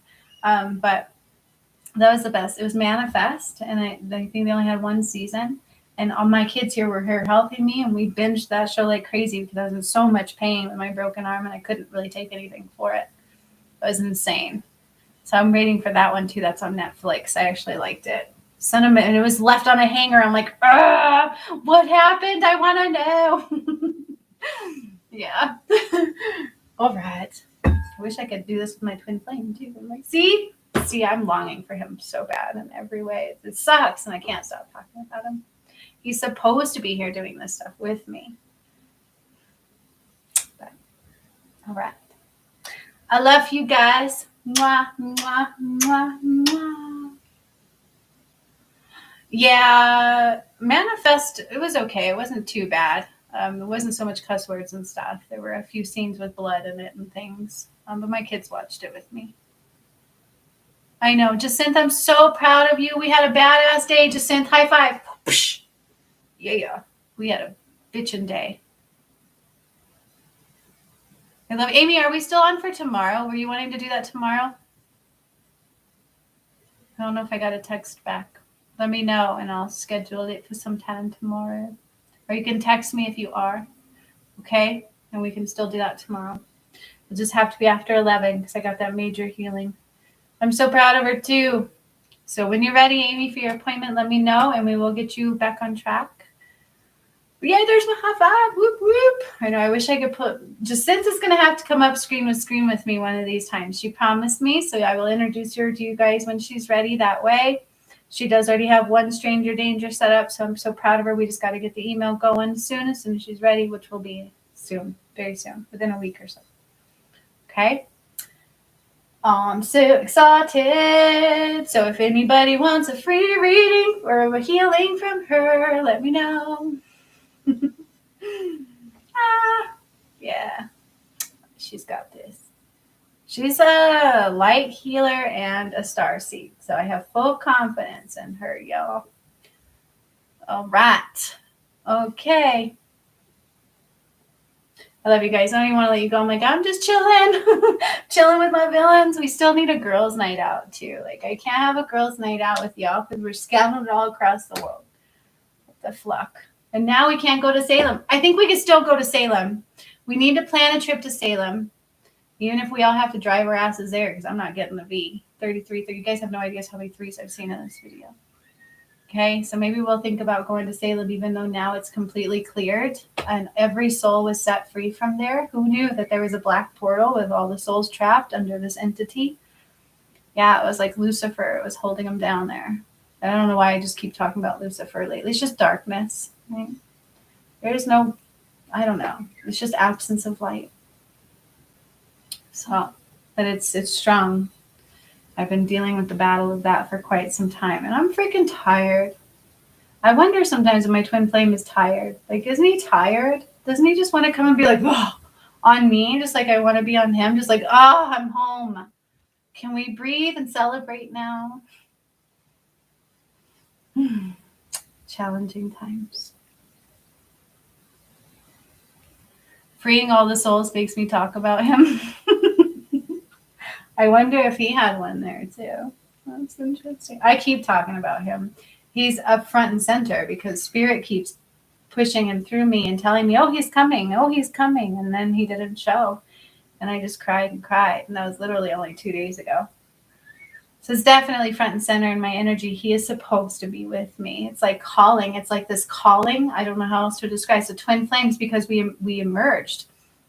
But that was the best. It was Manifest, and I think they only had one season. And all my kids here were here helping me, and we binged that show like crazy because I was in so much pain with my broken arm, and I couldn't really take anything for it. It was insane. So I'm waiting for that one too. That's on Netflix. I actually liked it. Sentiment, and it was left on a hanger. I'm like, what happened? I want to know. Yeah. All right. I wish I could do this with my twin flame too. I'm like, see, I'm longing for him so bad in every way. It sucks, and I can't stop talking about him. He's supposed to be here doing this stuff with me. But, all right. I love you guys. Mwah, mwah, mwah, mwah. Yeah, Manifest, it was okay. It wasn't too bad. It wasn't so much cuss words and stuff. There were a few scenes with blood in it and things. But my kids watched it with me. I know. Jacinth, I'm so proud of you. We had a badass day. Jacinth, high five. Yeah. We had a bitchin' day. I love Amy. Are we still on for tomorrow? Were you wanting to do that tomorrow? I don't know if I got a text back. Let me know, and I'll schedule it for some time tomorrow. Or you can text me if you are. Okay? And we can still do that tomorrow. It'll just have to be after 11 because I got that major healing. I'm so proud of her too. So when you're ready, Amy, for your appointment, let me know, and we will get you back on track. But yeah, there's my high five. Whoop, whoop. I know. I wish I could put. Jacinth is going to have to come up screen with me one of these times. She promised me, so I will introduce her to you guys when she's ready that way. She does already have one Stranger Danger set up, so I'm so proud of her. We just got to get the email going as soon as she's ready, which will be soon, very soon, within a week or so. Okay? I'm so excited. So if anybody wants a free reading or a healing from her, let me know. Yeah, she's got this. She's a light healer and a star seed, so I have full confidence in her, y'all. All right. Okay. I love you guys. I don't even want to let you go. I'm like, I'm just chilling. Chilling with my villains. We still need a girls' night out, too. Like, I can't have a girls' night out with y'all because we're scattered all across the world. What the fluck? And now we can't go to Salem. I think we can still go to Salem. We need to plan a trip to Salem, even if we all have to drive our asses there, because I'm not getting the V. 33. You guys have no idea how many threes I've seen in this video. Okay, so maybe we'll think about going to Salem, even though now it's completely cleared and every soul was set free from there. Who knew that there was a black portal with all the souls trapped under this entity? Yeah, it was like Lucifer. It was holding them down there. I don't know why I just keep talking about Lucifer lately. It's just darkness. Right? There's no, I don't know. It's just absence of light. So, but it's strong. I've been dealing with the battle of that for quite some time, and I'm freaking tired. I wonder sometimes if my twin flame is tired. Like, isn't he tired? Doesn't he just want to come and be like, oh, on me, just like I want to be on him? Just like, oh, I'm home. Can we breathe and celebrate now? Challenging times. Freeing all the souls makes me talk about him. I wonder if he had one there too. That's interesting. I keep talking about him. He's up front and center because Spirit keeps pushing him through me and telling me, oh, he's coming. Oh, he's coming. And then he didn't show. And I just cried and cried. And that was literally only 2 days ago. So it's definitely front and center in my energy. He is supposed to be with me. It's like calling. It's like this calling. I don't know how else to describe. So twin flames, because we emerged.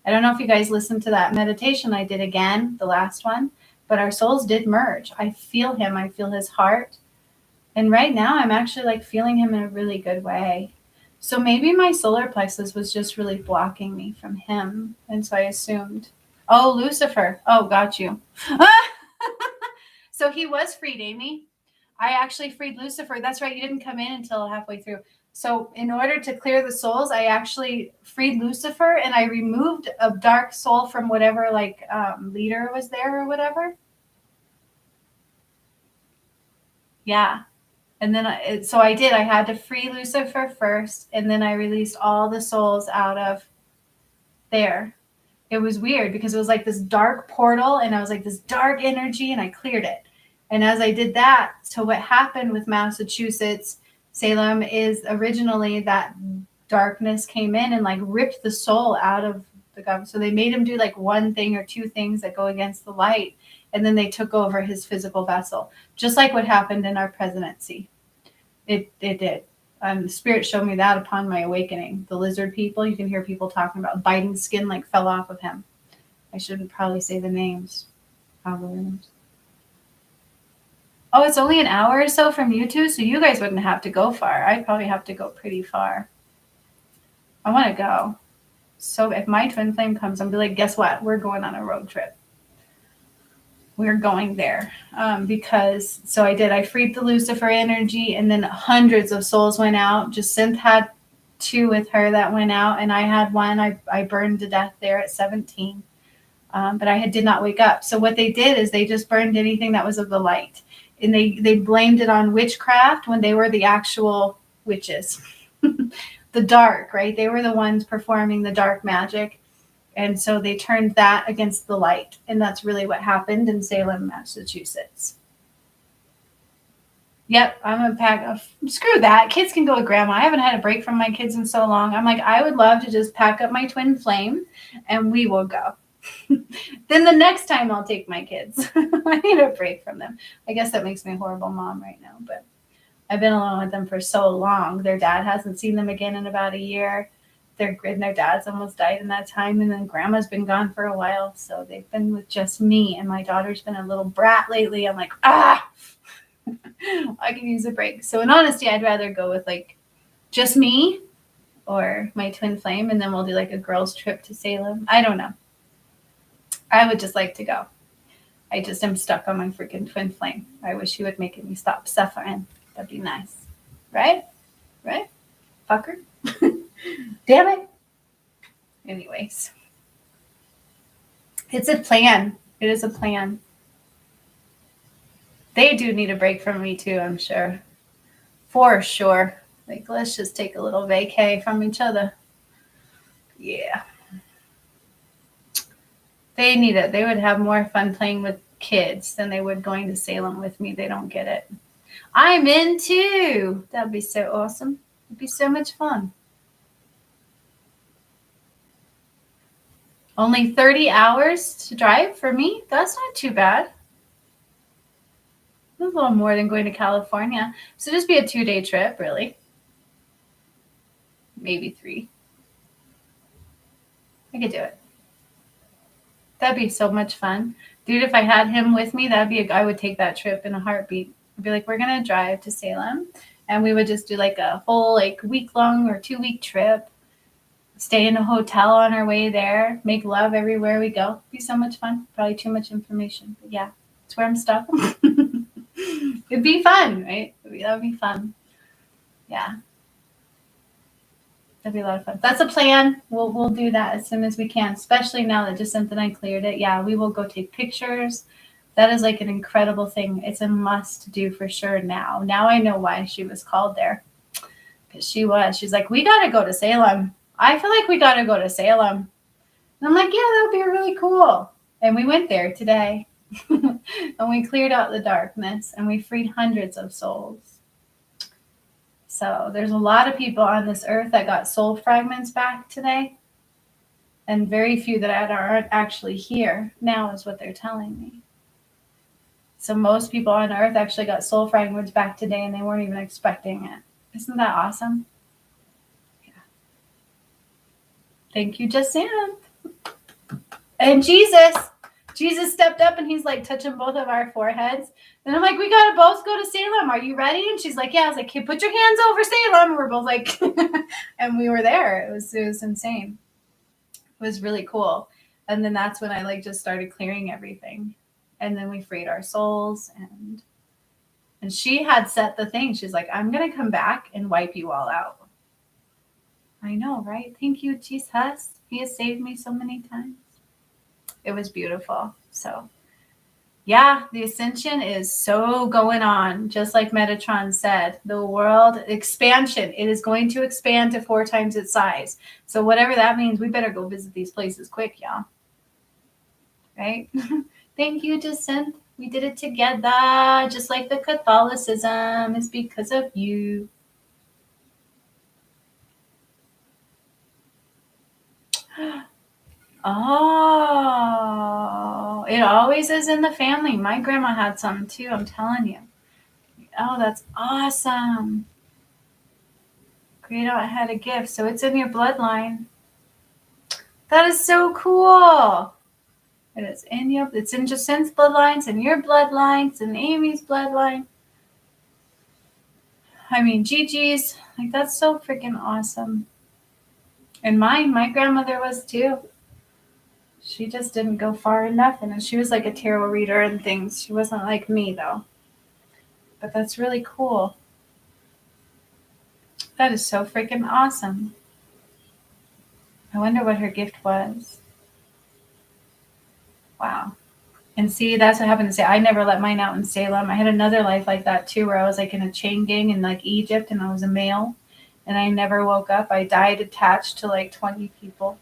I don't know if you guys listened to that meditation I did again, the last one, but our souls did merge. I feel him. I feel his heart. And right now I'm actually like feeling him in a really good way. So maybe my solar plexus was just really blocking me from him. And so I assumed, oh, Lucifer. Oh, got you. So he was freed, Amy. I actually freed Lucifer. That's right. You didn't come in until halfway through. So in order to clear the souls, I actually freed Lucifer and I removed a dark soul from whatever leader was there or whatever. Yeah. And then so I did. I had to free Lucifer first, and then I released all the souls out of there. It was weird because it was like this dark portal, and I was like this dark energy, and I cleared it. And as I did that, so what happened with Massachusetts, Salem, is originally that darkness came in and like ripped the soul out of the government. So they made him do like one thing or two things that go against the light. And then they took over his physical vessel, just like what happened in our presidency. It did. The spirit showed me that upon my awakening. The lizard people, you can hear people talking about biting skin like fell off of him. I shouldn't probably say the names. Oh, it's only an hour or so from you two, so you guys wouldn't have to go far. I'd probably have to go pretty far. I want to go. So if my twin flame comes, I'm be like, guess what? We're going on a road trip. We're going there because so I freed the Lucifer energy, and then hundreds of souls went out. Jacinth had 2 with her that went out, and I had 1. I burned to death there at 17, but I did not wake up. So what they did is they just burned anything that was of the light, and they blamed it on witchcraft when they were the actual witches, the dark, right? They were the ones performing the dark magic. And so they turned that against the light. And that's really what happened in Salem, Massachusetts. Yep, I'm going to pack. Screw that. Kids can go with grandma. I haven't had a break from my kids in so long. I'm like, I would love to just pack up my twin flame and we will go. Then the next time I'll take my kids. I need a break from them. I guess that makes me a horrible mom right now. But I've been alone with them for so long. Their dad hasn't seen them again in about a year. Their dad's almost died in that time, and then grandma's been gone for a while, so they've been with just me, and my daughter's been a little brat lately. I'm like, I can use a break. So in honesty, I'd rather go with like just me or my twin flame, and then we'll do like a girls trip to Salem. I don't know. I would just like to go. I just am stuck on my freaking twin flame. I wish he would make me stop suffering. That'd be nice. Right? Fucker? Damn it. Anyways. It's a plan. It is a plan. They do need a break from me too, I'm sure. For sure. Like, let's just take a little vacay from each other. Yeah. They need it. They would have more fun playing with kids than they would going to Salem with me. They don't get it. I'm in too. That'd be so awesome. It'd be so much fun. Only 30 hours to drive for me? That's not too bad. A little more than going to California. So just be a 2-day trip, really. Maybe 3. I could do it. That'd be so much fun. Dude, if I had him with me, I would take that trip in a heartbeat. I'd be like, we're going to drive to Salem. And we would just do like a whole week-long or 2-week trip. Stay in a hotel on our way there. Make love everywhere we go. It'd be so much fun. Probably too much information. But yeah, that's where I'm stuck. It'd be fun, right? That would be fun. Yeah. That'd be a lot of fun. That's a plan. We'll do that as soon as we can, especially now that Jacinth and I cleared it. Yeah, we will go take pictures. That is like an incredible thing. It's a must do for sure now. Now I know why she was called there. Because she's like, we got to go to Salem. I feel like we got to go to Salem. And I'm like, yeah, that would be really cool. And we went there today. And we cleared out the darkness and we freed hundreds of souls. So there's a lot of people on this earth that got soul fragments back today. And very few that aren't actually here now is what they're telling me. So most people on earth actually got soul fragments back today and they weren't even expecting it. Isn't that awesome? Yeah. Thank you, Jacinth. And Jesus stepped up and he's like touching both of our foreheads. And I'm like, we got to both go to Salem. Are you ready? And she's like, yeah. I was like, hey, put your hands over Salem. And we're both like, and we were there. It was insane. It was really cool. And then that's when I like just started clearing everything. And then we freed our souls and she had set the thing. She's like, I'm going to come back and wipe you all out. I know, right? Thank you, Jesus. He has saved me so many times. It was beautiful. So, yeah, the ascension is so going on. Just like Metatron said, the world expansion, it is going to expand to 4 times its size. So whatever that means, we better go visit these places quick, y'all. Right? Thank you, Jacinth. We did it together, just like the Catholicism is because of you. Oh, it always is in the family. My grandma had some too, I'm telling you. Oh, that's awesome. Great aunt had a gift, so it's in your bloodline. That is so cool. It's in Jacinth's bloodlines, in your bloodlines, in Amy's bloodline. I mean, Gigi's. Like, that's so freaking awesome. And my grandmother was too. She just didn't go far enough, and she was like a tarot reader and things. She wasn't like me, though. But that's really cool. That is so freaking awesome. I wonder what her gift was. Wow. And see, that's what happened to say. I never let mine out in Salem. I had another life like that too, where I was like in a chain gang in like Egypt and I was a male and I never woke up. I died attached to like 20 people.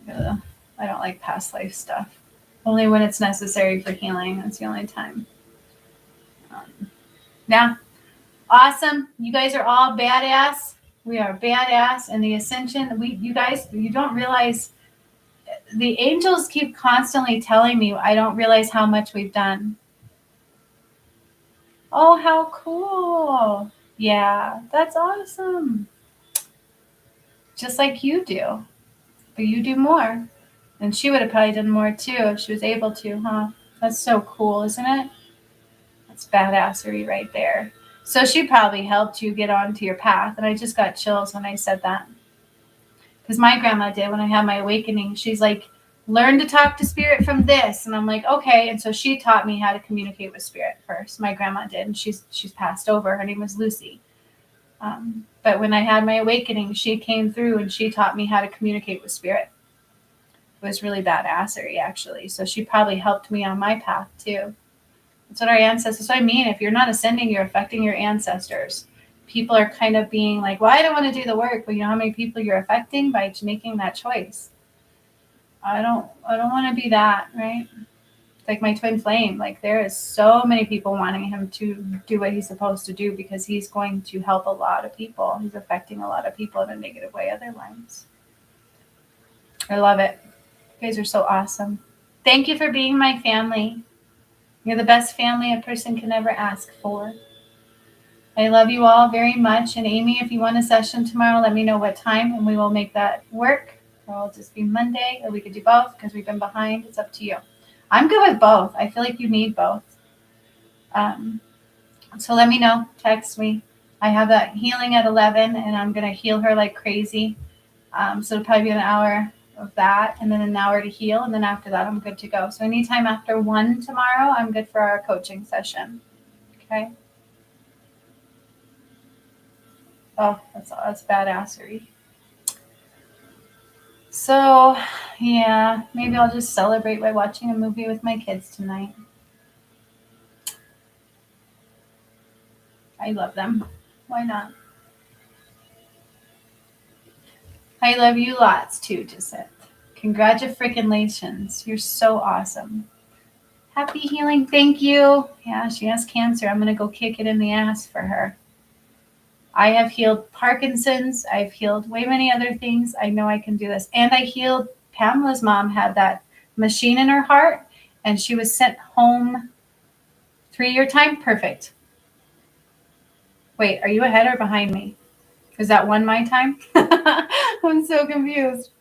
I don't like past life stuff. Only when it's necessary for healing. That's the only time. Yeah. Awesome. You guys are all badass. We are badass. And the ascension, you guys, you don't realize the angels keep constantly telling me I don't realize how much we've done. Oh, how cool. Yeah, that's awesome. Just like you do. But you do more. And she would have probably done more too if she was able to, huh? That's so cool, isn't it? That's badassery right there. So she probably helped you get onto your path. And I just got chills when I said that. Because my grandma did when I had my awakening. She's like, learn to talk to spirit from this. And I'm like, okay. And so she taught me how to communicate with spirit first. My grandma did. And she's passed over. Her name was Lucy. But when I had my awakening, she came through and she taught me how to communicate with spirit. It was really badassery, actually. So she probably helped me on my path, too. That's what our ancestors, that's what I mean. If you're not ascending, you're affecting your ancestors. People are kind of being like, well, I don't want to do the work. But you know how many people you're affecting by making that choice? I don't want to be that, right? Like my twin flame, like there is so many people wanting him to do what he's supposed to do because he's going to help a lot of people. He's affecting a lot of people in a negative way, other lives. I love it. You guys are so awesome. Thank you for being my family. You're the best family a person can ever ask for. I love you all very much. And Amy, if you want a session tomorrow, let me know what time and we will make that work. Or it'll just be Monday, or we could do both because we've been behind. It's up to you. I'm good with both. I feel like you need both. So let me know. Text me. I have that healing at 11, and I'm going to heal her like crazy. So it'll probably be an hour of that, and then an hour to heal, and then after that, I'm good to go. So anytime after 1 tomorrow, I'm good for our coaching session. Okay? Oh, that's badassery. So, yeah, maybe I'll just celebrate by watching a movie with my kids tonight. I love them. Why not? I love you lots too, Jacinth. Congratulations. You're so awesome. Happy healing. Thank you. Yeah, she has cancer. I'm going to go kick it in the ass for her. I have healed Parkinson's. I've healed way many other things. I know I can do this. And I healed Pamela's mom had that machine in her heart, and she was sent home 3-year time. Perfect. Wait, are you ahead or behind me? Is that one my time? I'm so confused.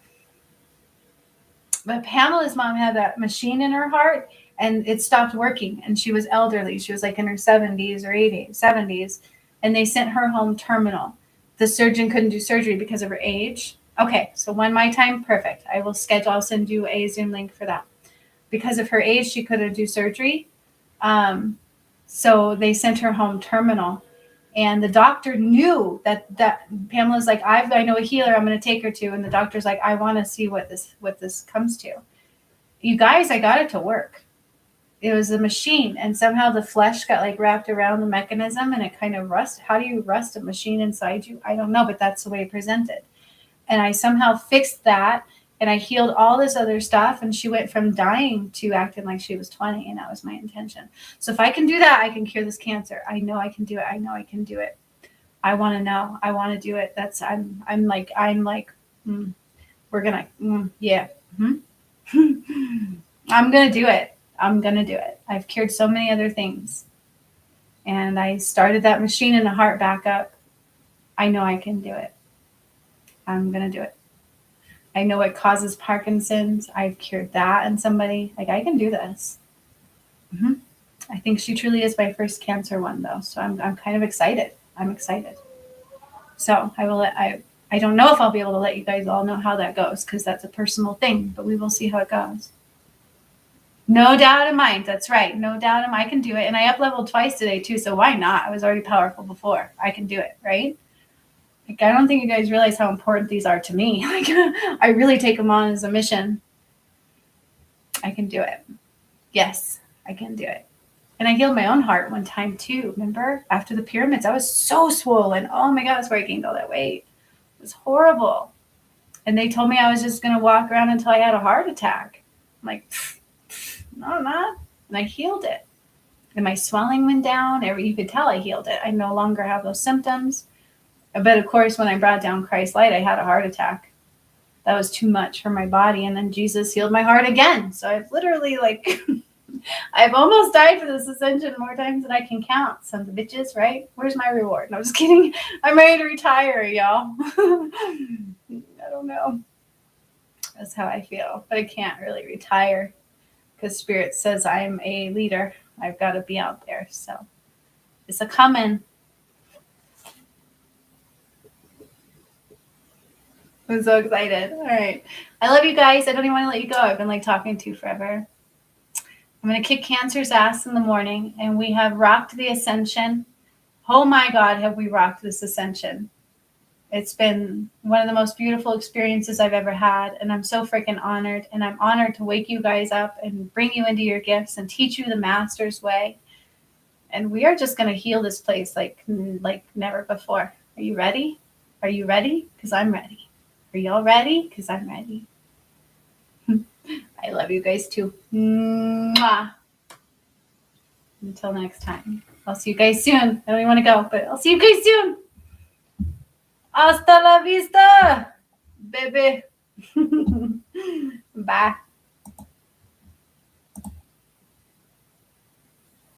But Pamela's mom had that machine in her heart, and it stopped working, and she was elderly. She was like in her 70s or 80s, 70s, and they sent her home terminal. The surgeon couldn't do surgery because of her age. Okay, so one my time, perfect. I will schedule. I'll send you a Zoom link for that. Because of her age, she couldn't do surgery. So they sent her home terminal. And the doctor knew that Pamela's like, I know a healer I'm going to take her to. And the doctor's like, I want to see what this comes to. You guys, I got it to work. It was a machine. And somehow the flesh got like wrapped around the mechanism and it kind of rusted. How do you rust a machine inside you? I don't know, but that's the way it presented. And I somehow fixed that. And I healed all this other stuff. And she went from dying to acting like she was 20. And that was my intention. So if I can do that, I can cure this cancer. I know I can do it. I know I can do it. I want to know. I want to do it. I'm like, we're going to, yeah. I'm going to do it. I'm going to do it. I've cured so many other things. And I started that machine in the heart back up. I know I can do it. I'm going to do it. I know it causes Parkinson's. I've cured that in somebody. Like, I can do this. I think she truly is my first cancer one, though. So I'm kind of excited. I'm excited. So I don't know if I'll be able to let you guys all know how that goes because that's a personal thing, but we will see how it goes. No doubt in mind. That's right. No doubt in mind. I can do it. And I up-leveled twice today, too. So why not? I was already powerful before. I can do it, right? Like, I don't think you guys realize how important these are to me. Like, I really take them on as a mission. I can do it. Yes, I can do it. And I healed my own heart one time too. Remember? After the pyramids, I was so swollen. Oh my God, that's where I gained all that weight. It was horrible. And they told me I was just going to walk around until I had a heart attack. I'm like, no, I'm not. And I healed it. And my swelling went down. You could tell I healed it. I no longer have those symptoms. But of course, when I brought down Christ Light, I had a heart attack. That was too much for my body. And then Jesus healed my heart again. So I've literally I've almost died for this ascension more times than I can count. Sons of bitches, right? Where's my reward? No, I'm just kidding. I'm ready to retire, y'all. I don't know. That's how I feel. But I can't really retire because Spirit says I'm a leader. I've got to be out there. So it's a coming. I'm so excited. All right. I love you guys. I don't even want to let you go. I've been talking to you forever. I'm going to kick cancer's ass in the morning, and we have rocked the ascension. Oh my God, have we rocked this ascension. It's been one of the most beautiful experiences I've ever had, and I'm so freaking honored. And I'm honored to wake you guys up and bring you into your gifts and teach you the master's way. And we are just going to heal this place like never before. Are you ready? Are you ready? Because I'm ready. Are y'all ready? Because I'm ready. I love you guys too. Mwah. Until next time. I'll see you guys soon. I don't even want to go, but I'll see you guys soon. Hasta la vista, baby. Bye.